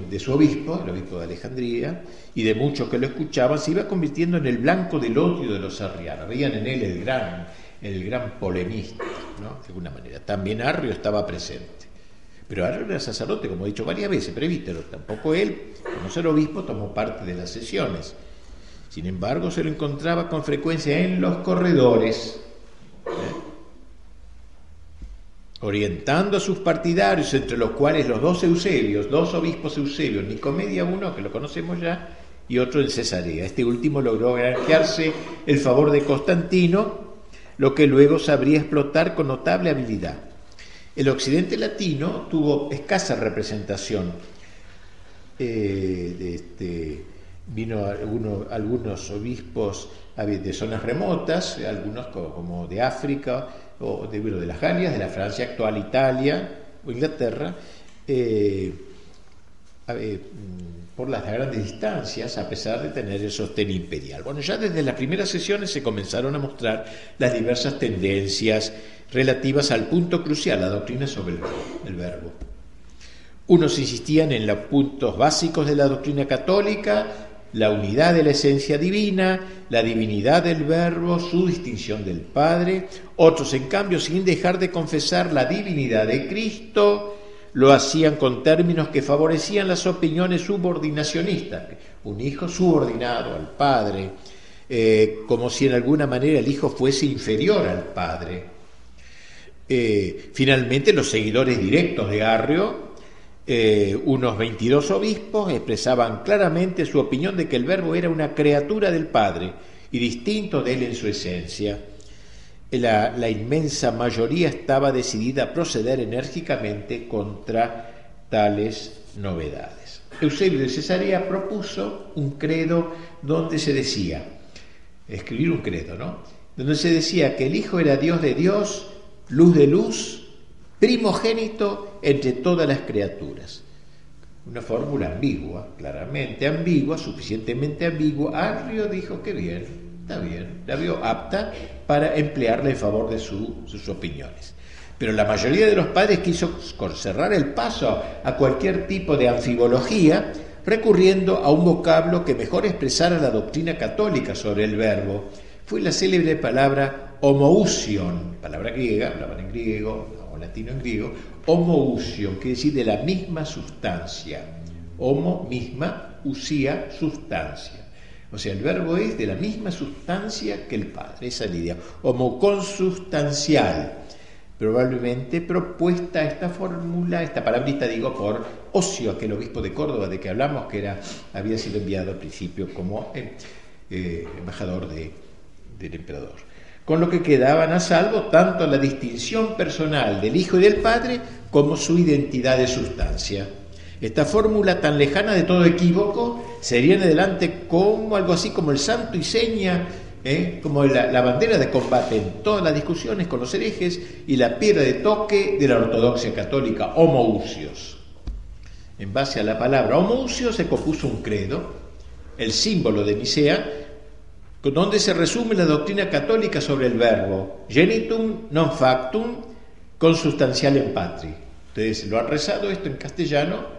de su obispo, el obispo de Alejandría, y de muchos que lo escuchaban, se iba convirtiendo en el blanco del odio de los arrianos. Veían en él el gran polemista, ¿no? De alguna manera. También Arrio estaba presente. Pero Arrio era sacerdote, como he dicho varias veces, presbítero. Tampoco él, como ser obispo, tomó parte de las sesiones. Sin embargo, se lo encontraba con frecuencia en los corredores, orientando a sus partidarios, entre los cuales los dos obispos Eusebios, Nicomedia uno, que lo conocemos ya, y otro en Cesarea. Este último logró granjearse el favor de Constantino, lo que luego sabría explotar con notable habilidad. El occidente latino tuvo escasa representación. Vino algunos obispos de zonas remotas, algunos como de África, o de las Galias, de la Francia actual, Italia o Inglaterra, por las grandes distancias, a pesar de tener el sostén imperial. Bueno, ya desde las primeras sesiones se comenzaron a mostrar las diversas tendencias relativas al punto crucial, la doctrina sobre el verbo. Unos insistían en los puntos básicos de la doctrina católica, la unidad de la esencia divina, la divinidad del verbo, su distinción del Padre. Otros, en cambio, sin dejar de confesar la divinidad de Cristo, lo hacían con términos que favorecían las opiniones subordinacionistas. Un hijo subordinado al Padre, como si en alguna manera el hijo fuese inferior al Padre. Finalmente, los seguidores directos de Arrio, unos 22 obispos, expresaban claramente su opinión de que el verbo era una criatura del Padre y distinto de él en su esencia. La inmensa mayoría estaba decidida a proceder enérgicamente contra tales novedades. Eusebio de Cesarea propuso un credo donde se decía, escribir un credo, ¿no? Donde se decía que el Hijo era Dios de Dios, luz de luz, primogénito entre todas las criaturas. Una fórmula ambigua, claramente ambigua, suficientemente ambigua. Arrio dijo que bien, está bien, la vio apta para emplearla en favor de sus opiniones. Pero la mayoría de los padres quiso cerrar el paso a cualquier tipo de anfibología, recurriendo a un vocablo que mejor expresara la doctrina católica sobre el verbo. Fue la célebre palabra homoousion, palabra griega, hablaban en griego, o latino en griego. Homoousion quiere decir de la misma sustancia. Homo, misma, usía, sustancia. O sea, el verbo es de la misma sustancia que el Padre, esa es la idea. Homoconsubstancial. Probablemente propuesta esta fórmula, esta palabrita digo, por Ocio, aquel obispo de Córdoba de que hablamos, que había sido enviado al principio como embajador del emperador. con lo que quedaban a salvo tanto la distinción personal del Hijo y del Padre como su identidad de sustancia. Esta fórmula tan lejana de todo equívoco sería en adelante como algo así como el santo y seña, como la bandera de combate en todas las discusiones con los herejes y la piedra de toque de la ortodoxia católica, homoousios. En base a la palabra homoousios se compuso un credo, el símbolo de Nicea, donde se resume la doctrina católica sobre el verbo genitum non factum consubstantialem patri. Ustedes lo han rezado esto en castellano.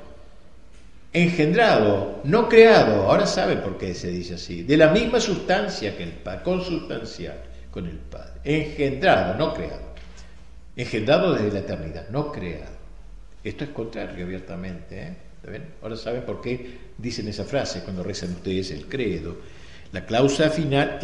Engendrado, no creado, ahora saben por qué se dice así, de la misma sustancia que el Padre, consubstancial con el Padre. Engendrado, no creado. Engendrado desde la eternidad, no creado. Esto es contrario abiertamente, ¿Está bien? Ahora saben por qué dicen esa frase cuando rezan ustedes el credo. La cláusula final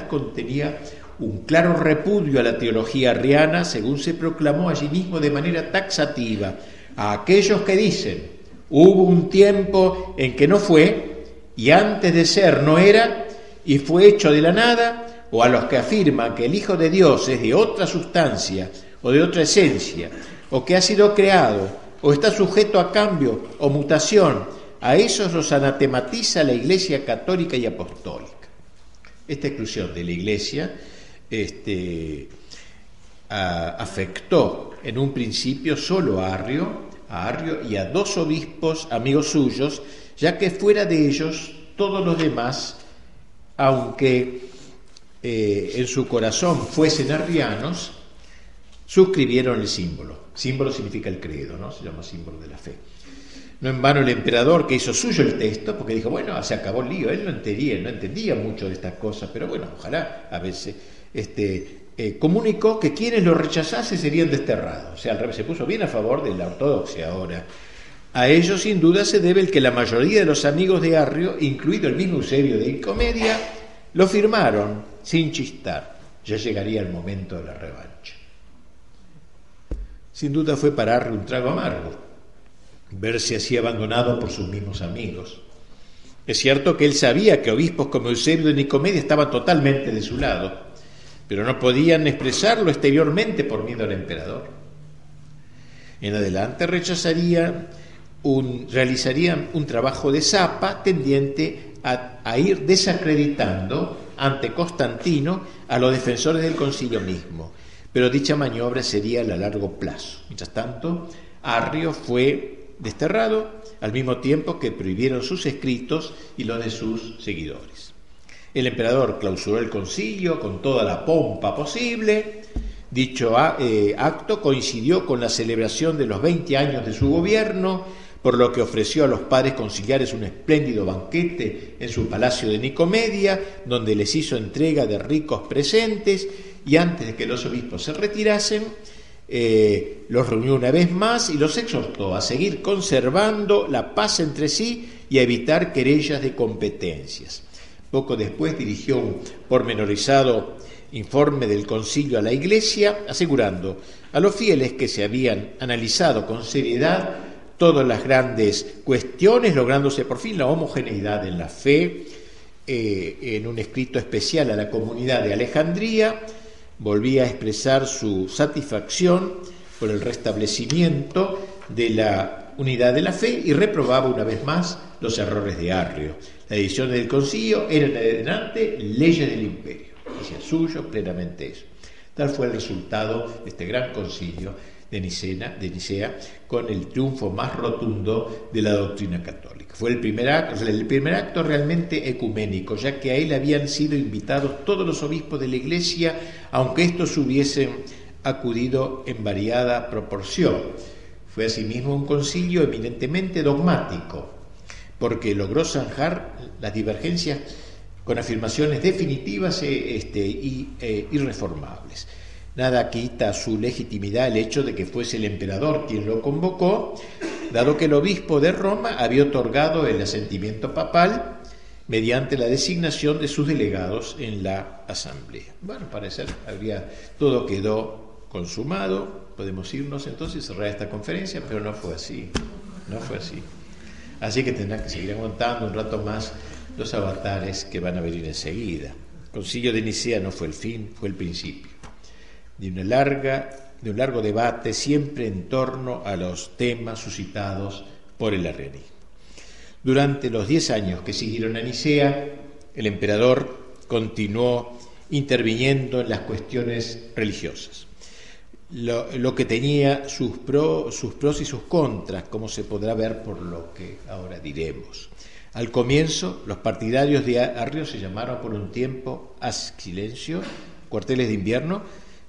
contenía un claro repudio a la teología arriana, según se proclamó allí mismo de manera taxativa, a aquellos que dicen: hubo un tiempo en que no fue, y antes de ser no era, y fue hecho de la nada, o a los que afirman que el Hijo de Dios es de otra sustancia o de otra esencia, o que ha sido creado, o está sujeto a cambio o mutación. A esos los anatematiza la Iglesia católica y apostólica. Esta exclusión de la Iglesia afectó en un principio solo a Arrio y a 2 obispos amigos suyos, ya que fuera de ellos todos los demás, aunque en su corazón fuesen arrianos, suscribieron el símbolo. Símbolo significa el credo, ¿no? Se llama símbolo de la fe. No en vano el emperador, que hizo suyo el texto, porque dijo, bueno, se acabó el lío, él no entendía mucho de estas cosas, pero bueno, ojalá a veces comunicó que quienes lo rechazasen serían desterrados. O sea, al revés, se puso bien a favor de la ortodoxia ahora. A ello sin duda se debe el que la mayoría de los amigos de Arrio, incluido el mismo Eusebio de Nicomedia, lo firmaron sin chistar. Ya llegaría el momento de la revancha. Sin duda fue para Arrio un trago amargo verse así abandonado por sus mismos amigos. Es cierto que él sabía que obispos como Eusebio de Nicomedia estaban totalmente de su lado, pero no podían expresarlo exteriormente por miedo al emperador. En adelante realizarían un trabajo de zapa tendiente a ir desacreditando ante Constantino a los defensores del concilio mismo, pero dicha maniobra sería a largo plazo. Mientras tanto, Arrio fue desterrado al mismo tiempo que prohibieron sus escritos y los de sus seguidores. El emperador clausuró el concilio con toda la pompa posible. Dicho acto coincidió con la celebración de los 20 años de su gobierno, por lo que ofreció a los padres conciliares un espléndido banquete en su palacio de Nicomedia, donde les hizo entrega de ricos presentes, y antes de que los obispos se retirasen, los reunió una vez más y los exhortó a seguir conservando la paz entre sí y a evitar querellas de competencias. Poco después dirigió un pormenorizado informe del concilio a la Iglesia, asegurando a los fieles que se habían analizado con seriedad todas las grandes cuestiones, lográndose por fin la homogeneidad en la fe. En un escrito especial a la comunidad de Alejandría, volvía a expresar su satisfacción por el restablecimiento de la unidad de la fe y reprobaba una vez más los errores de Arrio. Las decisiones del concilio eran adelante leyes del imperio, decía suyo plenamente eso. Tal fue el resultado de este gran concilio de Nicea, con el triunfo más rotundo de la doctrina católica. Fue el primer acto realmente ecuménico, ya que a él habían sido invitados todos los obispos de la Iglesia, aunque estos hubiesen acudido en variada proporción. Fue asimismo un concilio eminentemente dogmático, porque logró zanjar las divergencias con afirmaciones definitivas y irreformables. Nada quita su legitimidad el hecho de que fuese el emperador quien lo convocó, dado que el obispo de Roma había otorgado el asentimiento papal mediante la designación de sus delegados en la asamblea. Bueno, parece todo quedó consumado, podemos irnos entonces y cerrar esta conferencia, pero no fue así. Así que tendrán que seguir aguantando un rato más los avatares que van a venir enseguida. Concilio de Nicea no fue el fin, fue el principio de un largo debate, siempre en torno a los temas suscitados por el arrianismo. Durante los 10 años que siguieron a Nicea, el emperador continuó interviniendo en las cuestiones religiosas, lo que tenía sus pros y sus contras, como se podrá ver por lo que ahora diremos. Al comienzo, los partidarios de Arrio se llamaron por un tiempo a silencio, cuarteles de invierno,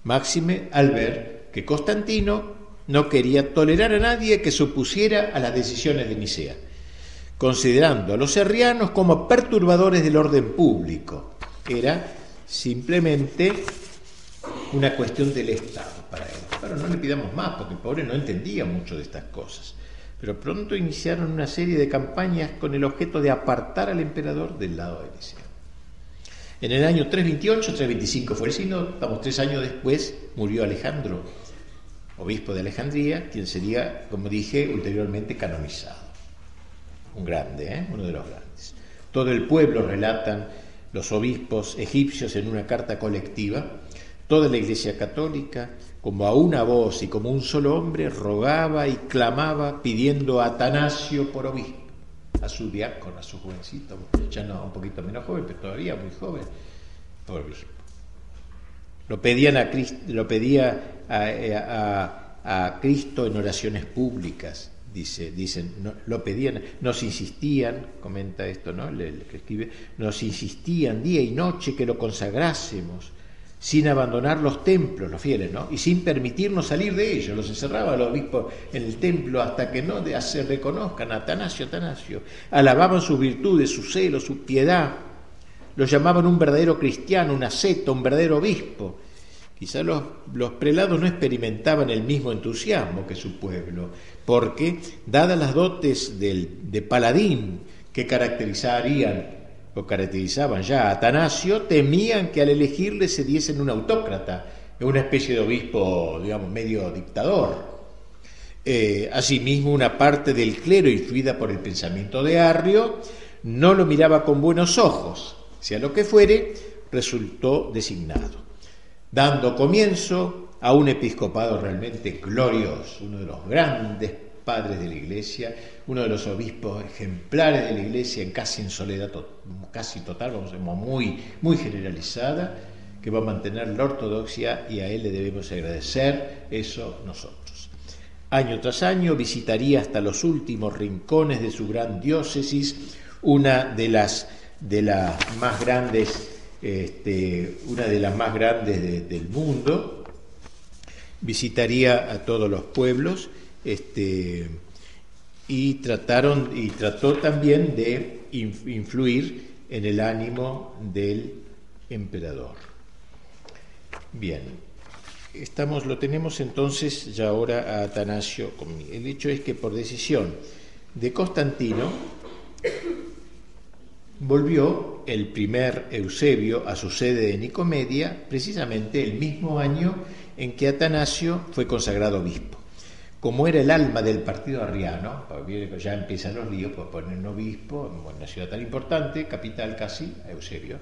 máxime al ver que Constantino no quería tolerar a nadie que se opusiera a las decisiones de Nicea, considerando a los arrianos como perturbadores del orden público. Era simplemente una cuestión del Estado para él. Pero no le pidamos más, porque el pobre no entendía mucho de estas cosas. Pero pronto iniciaron una serie de campañas con el objeto de apartar al emperador del lado de Nicea. En el año 328, 325 fue el sínodo, estamos 3 años después, murió Alejandro, obispo de Alejandría, quien sería, como dije, ulteriormente canonizado. Un grande, uno de los grandes. Todo el pueblo, relatan los obispos egipcios en una carta colectiva, toda la Iglesia católica, como a una voz y como un solo hombre, rogaba y clamaba pidiendo a Atanasio por obispo, a su diácono, a su jovencito, ya no, un poquito menos joven, pero todavía muy joven, por obispo. Lo pedían a Cristo, lo pedía a Cristo en oraciones públicas, dicen, no, lo pedían, nos insistían, comenta esto, ¿no? El que escribe, nos insistían día y noche que lo consagrásemos, sin abandonar los templos, los fieles, ¿no? Y sin permitirnos salir de ellos. Los encerraba los obispos en el templo hasta que no se reconozcan a Atanasio. Alababan sus virtudes, su celo, su piedad. Los llamaban un verdadero cristiano, un asceta, un verdadero obispo. Quizá los prelados no experimentaban el mismo entusiasmo que su pueblo, porque, dadas las dotes de paladín que caracterizaban ya a Atanasio, temían que al elegirle se diesen un autócrata, una especie de obispo, digamos, medio dictador. Asimismo, una parte del clero, influida por el pensamiento de Arrio, no lo miraba con buenos ojos, sea lo que fuere, resultó designado, dando comienzo a un episcopado realmente glorioso, uno de los grandes padres de la Iglesia, uno de los obispos ejemplares de la Iglesia, casi en soledad casi total, vamos a decir, muy generalizada, que va a mantener la ortodoxia, y a él le debemos agradecer eso nosotros. Año tras año visitaría hasta los últimos rincones de su gran diócesis, una de las más grandes del mundo. Visitaría a todos los pueblos, y trató también de influir en el ánimo del emperador. Bien, lo tenemos entonces ya ahora a Atanasio. El hecho es que por decisión de Constantino volvió el primer Eusebio a su sede de Nicomedia, precisamente el mismo año en que Atanasio fue consagrado obispo. Como era el alma del partido arriano, ya empiezan los líos por poner un obispo en una ciudad tan importante, capital casi, Eusebio,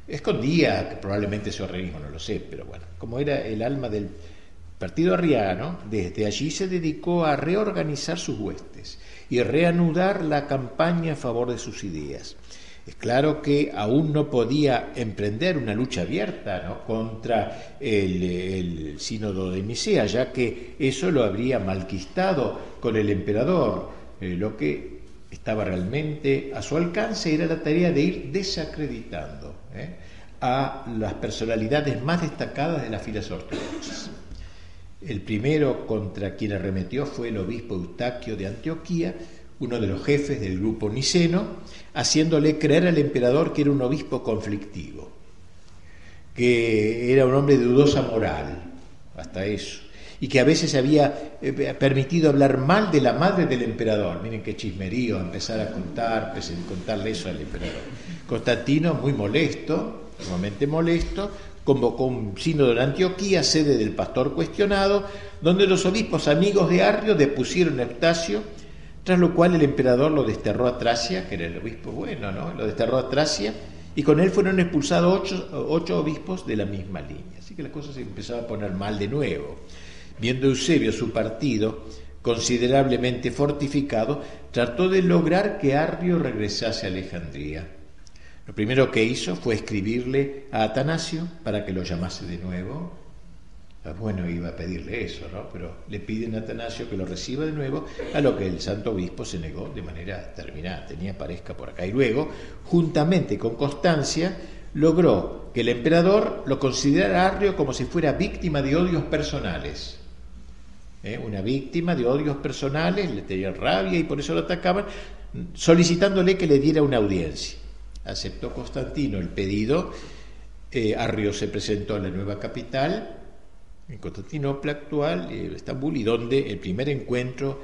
escondía que probablemente su arrianismo, no lo sé, pero bueno, como era el alma del partido arriano, desde allí se dedicó a reorganizar sus huestes y reanudar la campaña a favor de sus ideas. Es claro que aún no podía emprender una lucha abierta, ¿no?, contra el sínodo de Nicea, ya que eso lo habría malquistado con el emperador. Lo que estaba realmente a su alcance era la tarea de ir desacreditando a las personalidades más destacadas de las filas ortodoxas. El primero contra quien arremetió fue el obispo Eustaquio de Antioquía, uno de los jefes del grupo niceno, haciéndole creer al emperador que era un obispo conflictivo, que era un hombre de dudosa moral, hasta eso, y que a veces había permitido hablar mal de la madre del emperador. Miren qué chismerío, empezar a contarle eso al emperador. Constantino, muy molesto, sumamente molesto, convocó un sínodo en Antioquía, sede del pastor cuestionado, donde los obispos amigos de Arrio depusieron a Eustaquio, tras lo cual el emperador lo desterró a Tracia, que era el obispo bueno, ¿no? Lo desterró a Tracia y con él fueron expulsados 8 obispos de la misma línea. Así que la cosa se empezaba a poner mal de nuevo. Viendo Eusebio su partido considerablemente fortificado, trató de lograr que Arrio regresase a Alejandría. Lo primero que hizo fue escribirle a Atanasio para que lo llamase de nuevo. Bueno, iba a pedirle eso, ¿no? Pero le piden a Atanasio que lo reciba de nuevo, a lo que el santo obispo se negó de manera terminada, tenía parezca por acá. Y luego, juntamente con Constancia, logró que el emperador lo considerara a Arrio como si fuera víctima de odios personales. Una víctima de odios personales, le tenían rabia y por eso lo atacaban, solicitándole que le diera una audiencia. Aceptó Constantino el pedido, Arrio se presentó en la nueva capital, en Constantinopla actual, Estambul, y donde el primer encuentro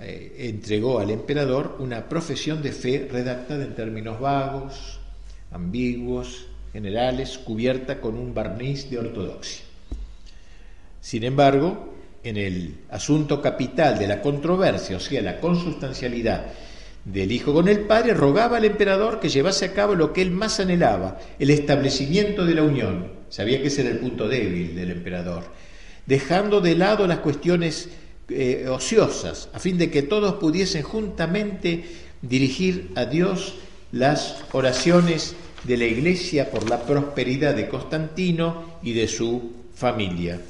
entregó al emperador una profesión de fe redactada en términos vagos, ambiguos, generales, cubierta con un barniz de ortodoxia. Sin embargo, en el asunto capital de la controversia, o sea, la consustancialidad del hijo con el padre, rogaba al emperador que llevase a cabo lo que él más anhelaba, el establecimiento de la unión. Sabía que ese era el punto débil del emperador, dejando de lado las cuestiones ociosas, a fin de que todos pudiesen juntamente dirigir a Dios las oraciones de la Iglesia por la prosperidad de Constantino y de su familia.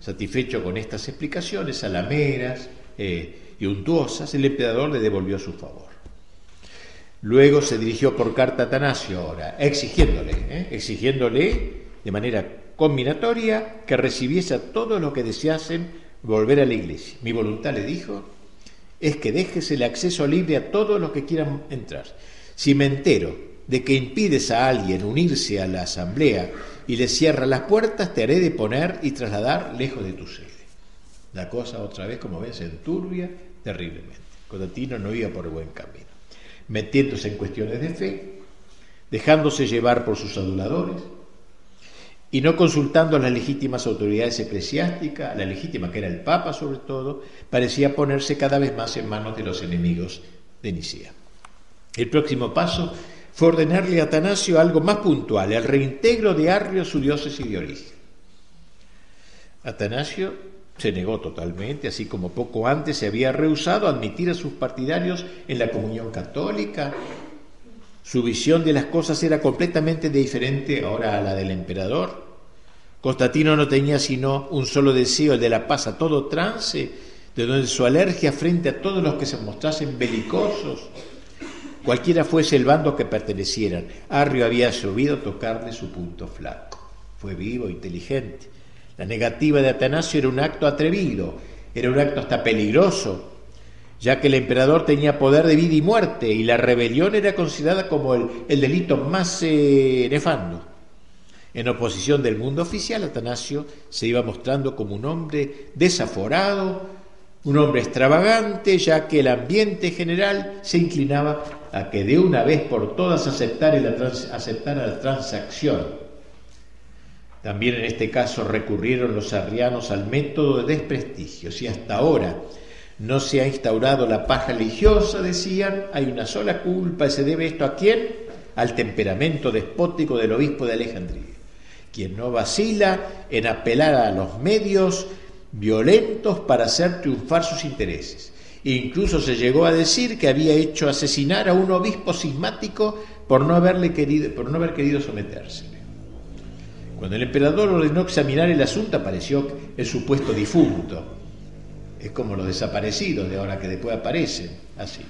Satisfecho con estas explicaciones alameras y untuosas, el emperador le devolvió su favor. Luego se dirigió por carta a Atanasio, ahora, exigiéndole de manera combinatoria que recibiese a todos los que deseasen volver a la iglesia. Mi voluntad, le dijo, es que dejes el acceso libre a todos los que quieran entrar. Si me entero de que impides a alguien unirse a la asamblea y le cierras las puertas, te haré deponer y trasladar lejos de tu sede. La cosa otra vez, como ven, se enturbia terriblemente. Constantino no iba por el buen camino, metiéndose en cuestiones de fe, dejándose llevar por sus aduladores y no consultando a las legítimas autoridades eclesiásticas, la legítima que era el Papa sobre todo, parecía ponerse cada vez más en manos de los enemigos de Nicea. El próximo paso fue ordenarle a Atanasio algo más puntual, el reintegro de Arrio a su diócesis de origen. Atanasio se negó totalmente, así como poco antes se había rehusado a admitir a sus partidarios en la comunión católica. Su visión de las cosas era completamente diferente ahora a la del emperador. Constantino no tenía sino un solo deseo, el de la paz a todo trance, de donde su alergia frente a todos los que se mostrasen belicosos, cualquiera fuese el bando que pertenecieran. Arrio había sabido tocarle su punto flaco. Fue vivo, inteligente. La negativa de Atanasio era un acto atrevido, era un acto hasta peligroso, ya que el emperador tenía poder de vida y muerte y la rebelión era considerada como el delito más nefando. En oposición del mundo oficial, Atanasio se iba mostrando como un hombre desaforado, un hombre extravagante, ya que el ambiente general se inclinaba a que de una vez por todas aceptara la transacción. También en este caso recurrieron los arrianos al método de desprestigio. Si hasta ahora no se ha instaurado la paz religiosa, decían, hay una sola culpa, y se debe esto ¿a quién? Al temperamento despótico del obispo de Alejandría, quien no vacila en apelar a los medios violentos para hacer triunfar sus intereses. Incluso se llegó a decir que había hecho asesinar a un obispo cismático por no haber querido someterse. Cuando el emperador ordenó examinar el asunto, apareció el supuesto difunto. Es como los desaparecidos de ahora que después aparecen, así.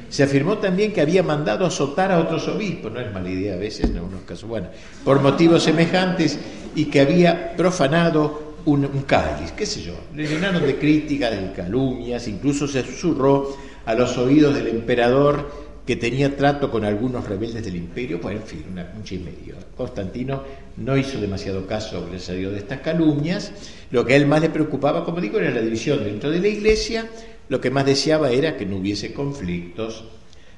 Se afirmó también que había mandado azotar a otros obispos, no es mala idea a veces en algunos casos, bueno, por motivos semejantes, y que había profanado un cáliz, qué sé yo. Le llenaron de críticas, de calumnias, incluso se susurró a los oídos del emperador que tenía trato con algunos rebeldes del imperio, pues en fin, un chismerío. Constantino no hizo demasiado caso, gracias a Dios, de estas calumnias. Lo que a él más le preocupaba, como digo, era la división dentro de la iglesia. Lo que más deseaba era que no hubiese conflictos.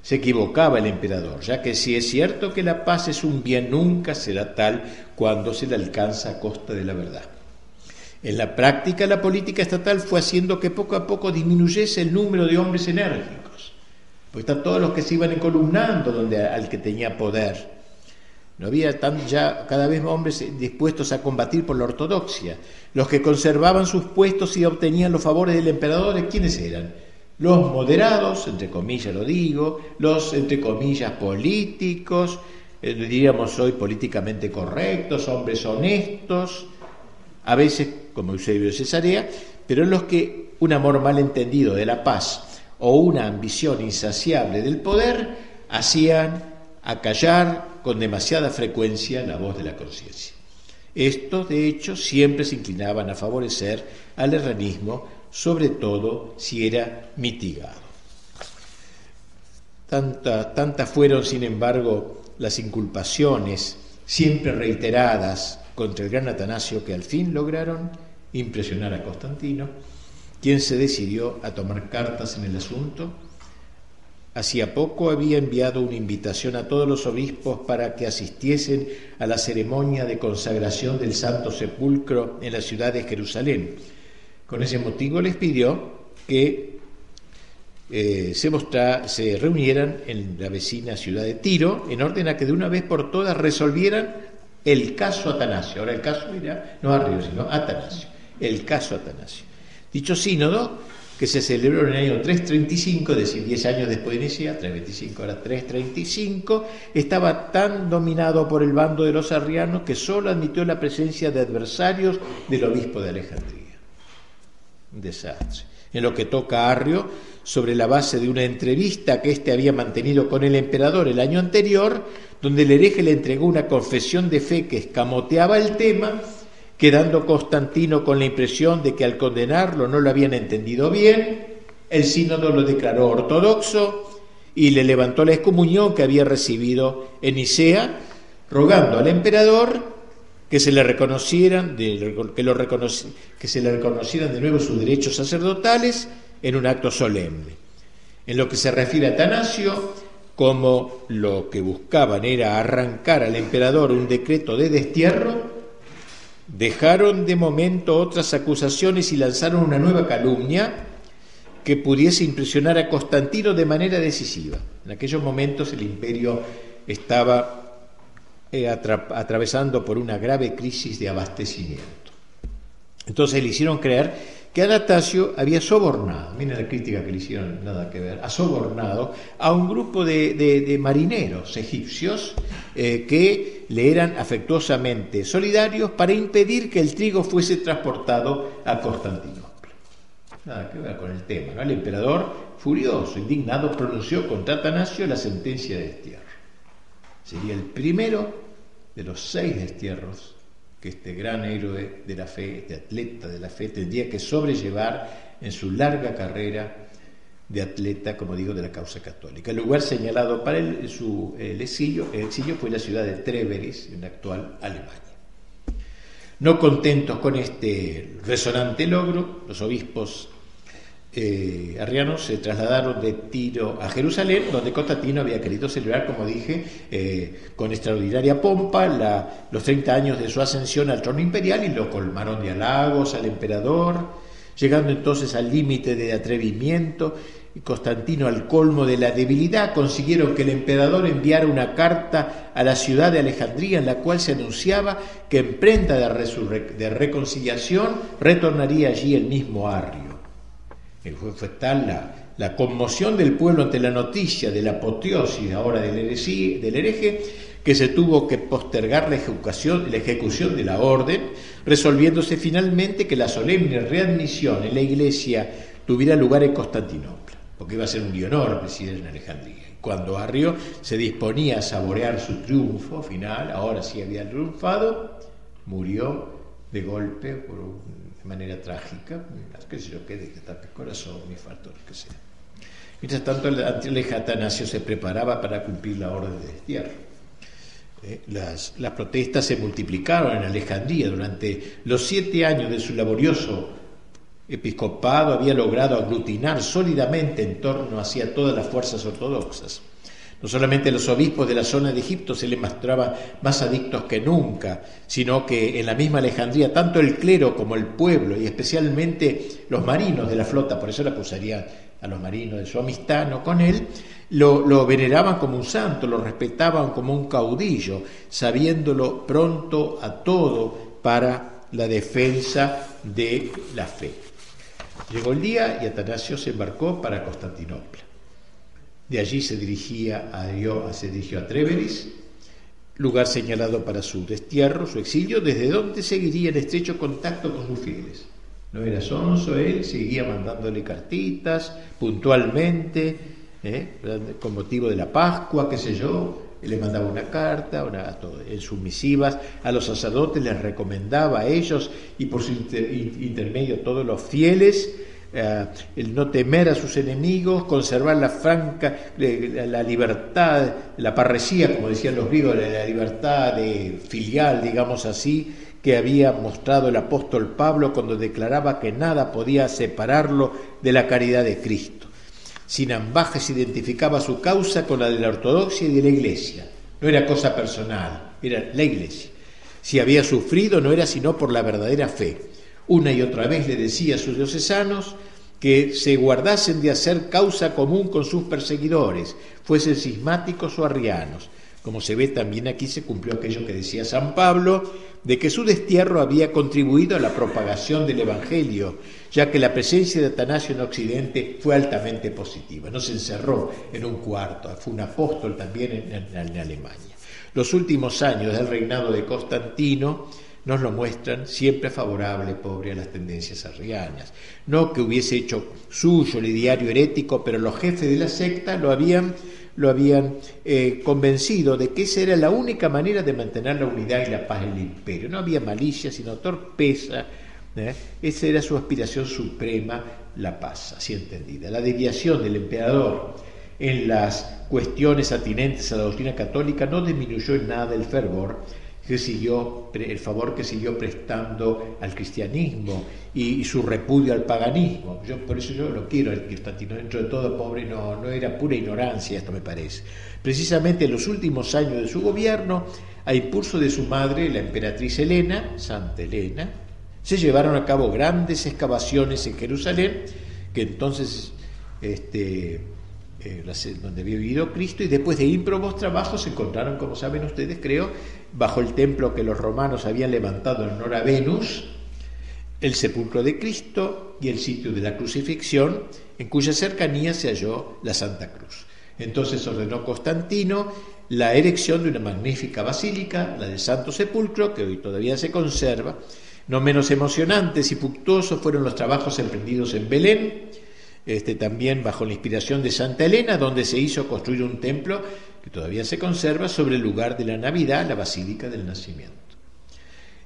Se equivocaba el emperador, ya que si es cierto que la paz es un bien, nunca será tal cuando se la alcanza a costa de la verdad. En la práctica, la política estatal fue haciendo que poco a poco disminuyese el número de hombres enérgicos. Pues están todos los que se iban encolumnando al que tenía poder. No había ya cada vez más hombres dispuestos a combatir por la ortodoxia. Los que conservaban sus puestos y obtenían los favores del emperador, ¿quiénes eran? Los moderados, entre comillas lo digo, los, entre comillas, políticos, diríamos hoy políticamente correctos, hombres honestos, a veces como Eusebio de Cesarea, pero en los que un amor mal entendido de la paz o una ambición insaciable del poder hacían acallar con demasiada frecuencia la voz de la conciencia. Estos, de hecho, siempre se inclinaban a favorecer al erranismo, sobre todo si era mitigado. Tantas fueron, sin embargo, las inculpaciones siempre reiteradas contra el gran Atanasio que al fin lograron impresionar a Constantino, quien se decidió a tomar cartas en el asunto. Hacía poco había enviado una invitación a todos los obispos para que asistiesen a la ceremonia de consagración del Santo Sepulcro en la ciudad de Jerusalén. Con ese motivo les pidió que se reunieran en la vecina ciudad de Tiro, en orden a que de una vez por todas resolvieran el caso Atanasio. Ahora el caso era no Arrio, sino Atanasio. El caso Atanasio. Dicho sínodo, que se celebró en el año 335, es decir, 10 años después de Nicea, 325, ahora 335, estaba tan dominado por el bando de los arrianos que solo admitió la presencia de adversarios del obispo de Alejandría. Un desastre. En lo que toca a Arrio, sobre la base de una entrevista que éste había mantenido con el emperador el año anterior, donde el hereje le entregó una confesión de fe que escamoteaba el tema, quedando Constantino con la impresión de que al condenarlo no lo habían entendido bien, el sínodo lo declaró ortodoxo y le levantó la excomunión que había recibido en Nicea, rogando al emperador que se le reconocieran de nuevo sus derechos sacerdotales en un acto solemne. En lo que se refiere a Atanasio, como lo que buscaban era arrancar al emperador un decreto de destierro, dejaron de momento otras acusaciones y lanzaron una nueva calumnia que pudiese impresionar a Constantino de manera decisiva. En aquellos momentos el imperio estaba atravesando por una grave crisis de abastecimiento. Entonces le hicieron creer que Anastasio había sobornado, miren la crítica que le hicieron, nada que ver, ha sobornado a un grupo de marineros egipcios que le eran afectuosamente solidarios para impedir que el trigo fuese transportado a Constantinopla. Nada que ver con el tema, ¿no? El emperador, furioso, indignado, pronunció contra Atanasio la sentencia de destierro. Sería el primero de los 6 destierros que este gran héroe de la fe, este atleta de la fe, tendría que sobrellevar en su larga carrera de atleta, como digo, de la causa católica. El lugar señalado para el exilio fue la ciudad de Treveris, en la actual Alemania. No contentos con este resonante logro, los obispos arrianos se trasladaron de Tiro a Jerusalén, donde Constantino había querido celebrar, como dije, con extraordinaria pompa los 30 años de su ascensión al trono imperial, y lo colmaron de halagos al emperador, llegando entonces al límite de atrevimiento. Y Constantino, al colmo de la debilidad, consiguieron que el emperador enviara una carta a la ciudad de Alejandría en la cual se anunciaba que en prenda de reconciliación retornaría allí el mismo Arrio. Fue tal la conmoción del pueblo ante la noticia de la apoteosis ahora del hereje, que se tuvo que postergar la ejecución de la orden, resolviéndose finalmente que la solemne readmisión en la iglesia tuviera lugar en Constantinopla, porque iba a ser un honor presidir en Alejandría. Cuando Arrio se disponía a saborear su triunfo final, ahora sí había triunfado, murió de golpe de manera trágica, qué sé yo, que de ataque al corazón, infarto, lo que sea. Mientras tanto, el Atanasio se preparaba para cumplir la orden de destierro. Las protestas se multiplicaron en Alejandría. Durante los 7 años de su laborioso episcopado había logrado aglutinar sólidamente en torno hacia todas las fuerzas ortodoxas. No solamente los obispos de la zona de Egipto se les mostraban más adictos que nunca, sino que en la misma Alejandría tanto el clero como el pueblo, y especialmente los marinos de la flota, por eso la acusarían a los marinos de su amistad, no con él, lo veneraban como un santo, lo respetaban como un caudillo, sabiéndolo pronto a todo para la defensa de la fe. Llegó el día y Atanasio se embarcó para Constantinopla. De allí se dirigió a Tréveris, lugar señalado para su destierro, su exilio, desde donde seguiría en estrecho contacto con sus fieles. No era sonso él, seguía mandándole cartitas puntualmente, con motivo de la Pascua, qué sé yo, le mandaba una carta, en sus misivas a los sacerdotes les recomendaba a ellos y por su intermedio a todos los fieles el no temer a sus enemigos, conservar la libertad, la parresía, como decían los griegos, la libertad filial, digamos así, que había mostrado el apóstol Pablo cuando declaraba que nada podía separarlo de la caridad de Cristo. Sin ambajes identificaba su causa con la de la ortodoxia y de la Iglesia. No era cosa personal, era la Iglesia. Si había sufrido no era sino por la verdadera fe. Una y otra vez le decía a sus diocesanos que se guardasen de hacer causa común con sus perseguidores, fuesen cismáticos o arrianos. Como se ve, también aquí se cumplió aquello que decía San Pablo, de que su destierro había contribuido a la propagación del Evangelio, ya que la presencia de Atanasio en Occidente fue altamente positiva. No se encerró en un cuarto, fue un apóstol también en Alemania. Los últimos años del reinado de Constantino nos lo muestran siempre favorable, pobre, a las tendencias arrianas. No que hubiese hecho suyo el ideario herético, pero los jefes de la secta lo habían convencido de que esa era la única manera de mantener la unidad y la paz en el imperio. No había malicia, sino torpeza. Esa era su aspiración suprema, la paz, así entendida. La desviación del emperador en las cuestiones atinentes a la doctrina católica no disminuyó en nada el favor que siguió prestando al cristianismo y su repudio al paganismo. Por eso yo lo quiero, el Constantino, dentro de todo, pobre, no era pura ignorancia, esto me parece. Precisamente en los últimos años de su gobierno, a impulso de su madre, la emperatriz Helena, Santa Helena, se llevaron a cabo grandes excavaciones en Jerusalén, que entonces donde había vivido Cristo, y después de ímprobos trabajos se encontraron, como saben ustedes, creo, bajo el templo que los romanos habían levantado en honor a Venus, el sepulcro de Cristo y el sitio de la crucifixión, en cuya cercanía se halló la Santa Cruz. Entonces ordenó Constantino la erección de una magnífica basílica, la del Santo Sepulcro, que hoy todavía se conserva. No menos emocionantes y fructuosos fueron los trabajos emprendidos en Belén, también bajo la inspiración de Santa Helena, donde se hizo construir un templo que todavía se conserva sobre el lugar de la Navidad, la Basílica del Nacimiento.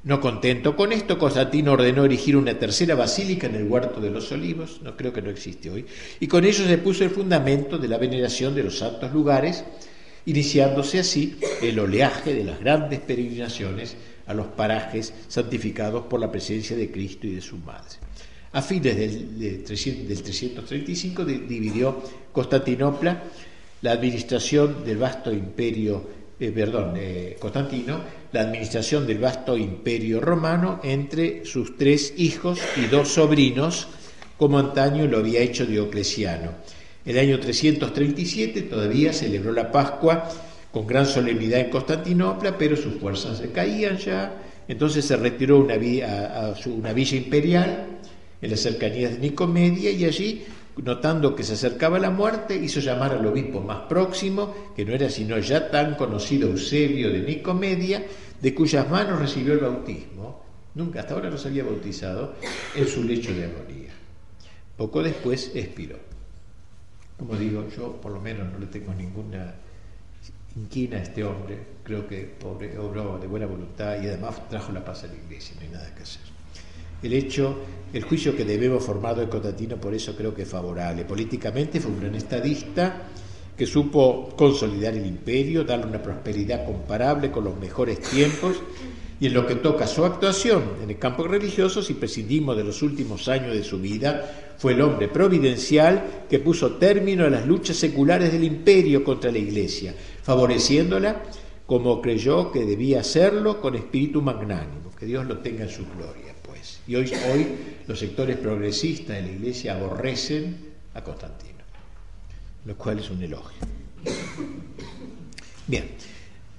No contento con esto, Constantino ordenó erigir una tercera basílica en el Huerto de los Olivos, no creo que no existe hoy, y con ello se puso el fundamento de la veneración de los santos lugares, iniciándose así el oleaje de las grandes peregrinaciones a los parajes santificados por la presencia de Cristo y de su Madre. A fines del 335 dividió Constantinopla la administración del vasto imperio, Constantino, la administración del vasto imperio romano entre sus 3 hijos y 2 sobrinos, como antaño lo había hecho Diocleciano. El año 337 todavía celebró la Pascua con gran solemnidad en Constantinopla, pero sus fuerzas se caían ya, entonces se retiró a una villa imperial en las cercanías de Nicomedia, y allí, notando que se acercaba la muerte, hizo llamar al obispo más próximo, que no era sino ya tan conocido Eusebio de Nicomedia, de cuyas manos recibió el bautismo. Nunca hasta ahora no se había bautizado, en su lecho de agonía. Poco después expiró. Como digo, yo por lo menos no le tengo ninguna inquina a este hombre, creo que pobre obró de buena voluntad y además trajo la paz a la Iglesia, no hay nada que hacer. El juicio que debemos formar de Constantino, por eso creo que es favorable. Políticamente fue un gran estadista que supo consolidar el imperio, darle una prosperidad comparable con los mejores tiempos, y en lo que toca a su actuación en el campo religioso, si prescindimos de los últimos años de su vida, fue el hombre providencial que puso término a las luchas seculares del imperio contra la Iglesia, favoreciéndola como creyó que debía hacerlo con espíritu magnánimo. Que Dios lo tenga en su gloria. Y hoy los sectores progresistas de la Iglesia aborrecen a Constantino, lo cual es un elogio. Bien,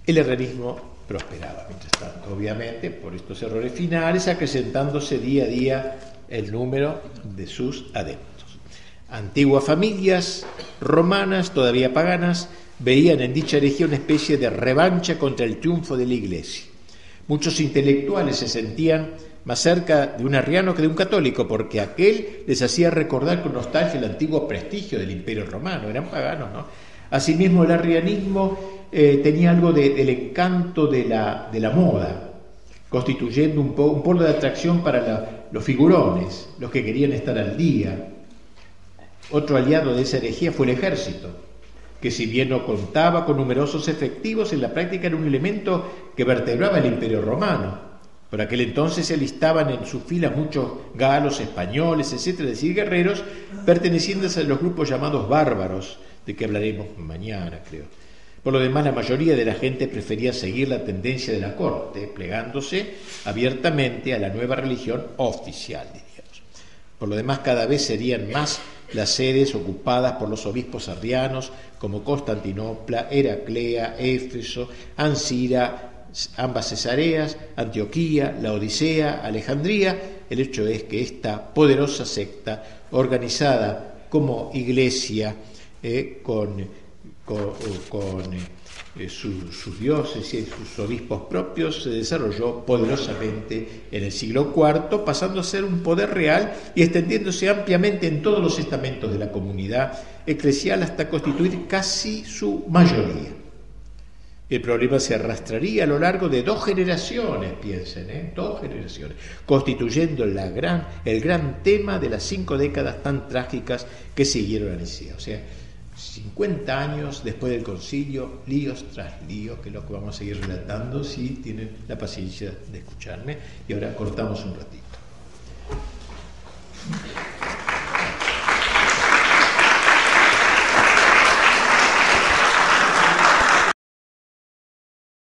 el herrerismo prosperaba mientras tanto, obviamente, por estos errores finales, acrecentándose día a día el número de sus adeptos. Antiguas familias romanas, todavía paganas, veían en dicha herejía una especie de revancha contra el triunfo de la Iglesia. Muchos intelectuales se sentían más cerca de un arriano que de un católico, porque aquel les hacía recordar con nostalgia el antiguo prestigio del Imperio Romano. Eran paganos, ¿no? Asimismo, el arrianismo tenía algo del encanto de la moda, constituyendo un polo de atracción para los figurones, los que querían estar al día. Otro aliado de esa herejía fue el ejército, que si bien no contaba con numerosos efectivos, en la práctica era un elemento que vertebraba el Imperio Romano. Por aquel entonces se alistaban en sus filas muchos galos, españoles, etcétera, es decir, guerreros pertenecientes a los grupos llamados bárbaros, de que hablaremos mañana, creo. Por lo demás, la mayoría de la gente prefería seguir la tendencia de la corte, plegándose abiertamente a la nueva religión oficial, diríamos. Por lo demás, cada vez serían más las sedes ocupadas por los obispos arrianos, como Constantinopla, Heraclea, Éfeso, Ancira, ambas Cesareas, Antioquía, Laodicea, Alejandría. El hecho es que esta poderosa secta, organizada como iglesia, sus dioses y sus obispos propios, se desarrolló poderosamente en el siglo IV, pasando a ser un poder real y extendiéndose ampliamente en todos los estamentos de la comunidad eclesial hasta constituir casi su mayoría. El problema se arrastraría a lo largo de 2 generaciones, piensen, 2 generaciones, constituyendo el gran tema de las 5 décadas tan trágicas que siguieron a Nicea. O sea, 50 años después del concilio, líos tras líos, que es lo que vamos a seguir relatando si tienen la paciencia de escucharme. Y ahora cortamos un ratito.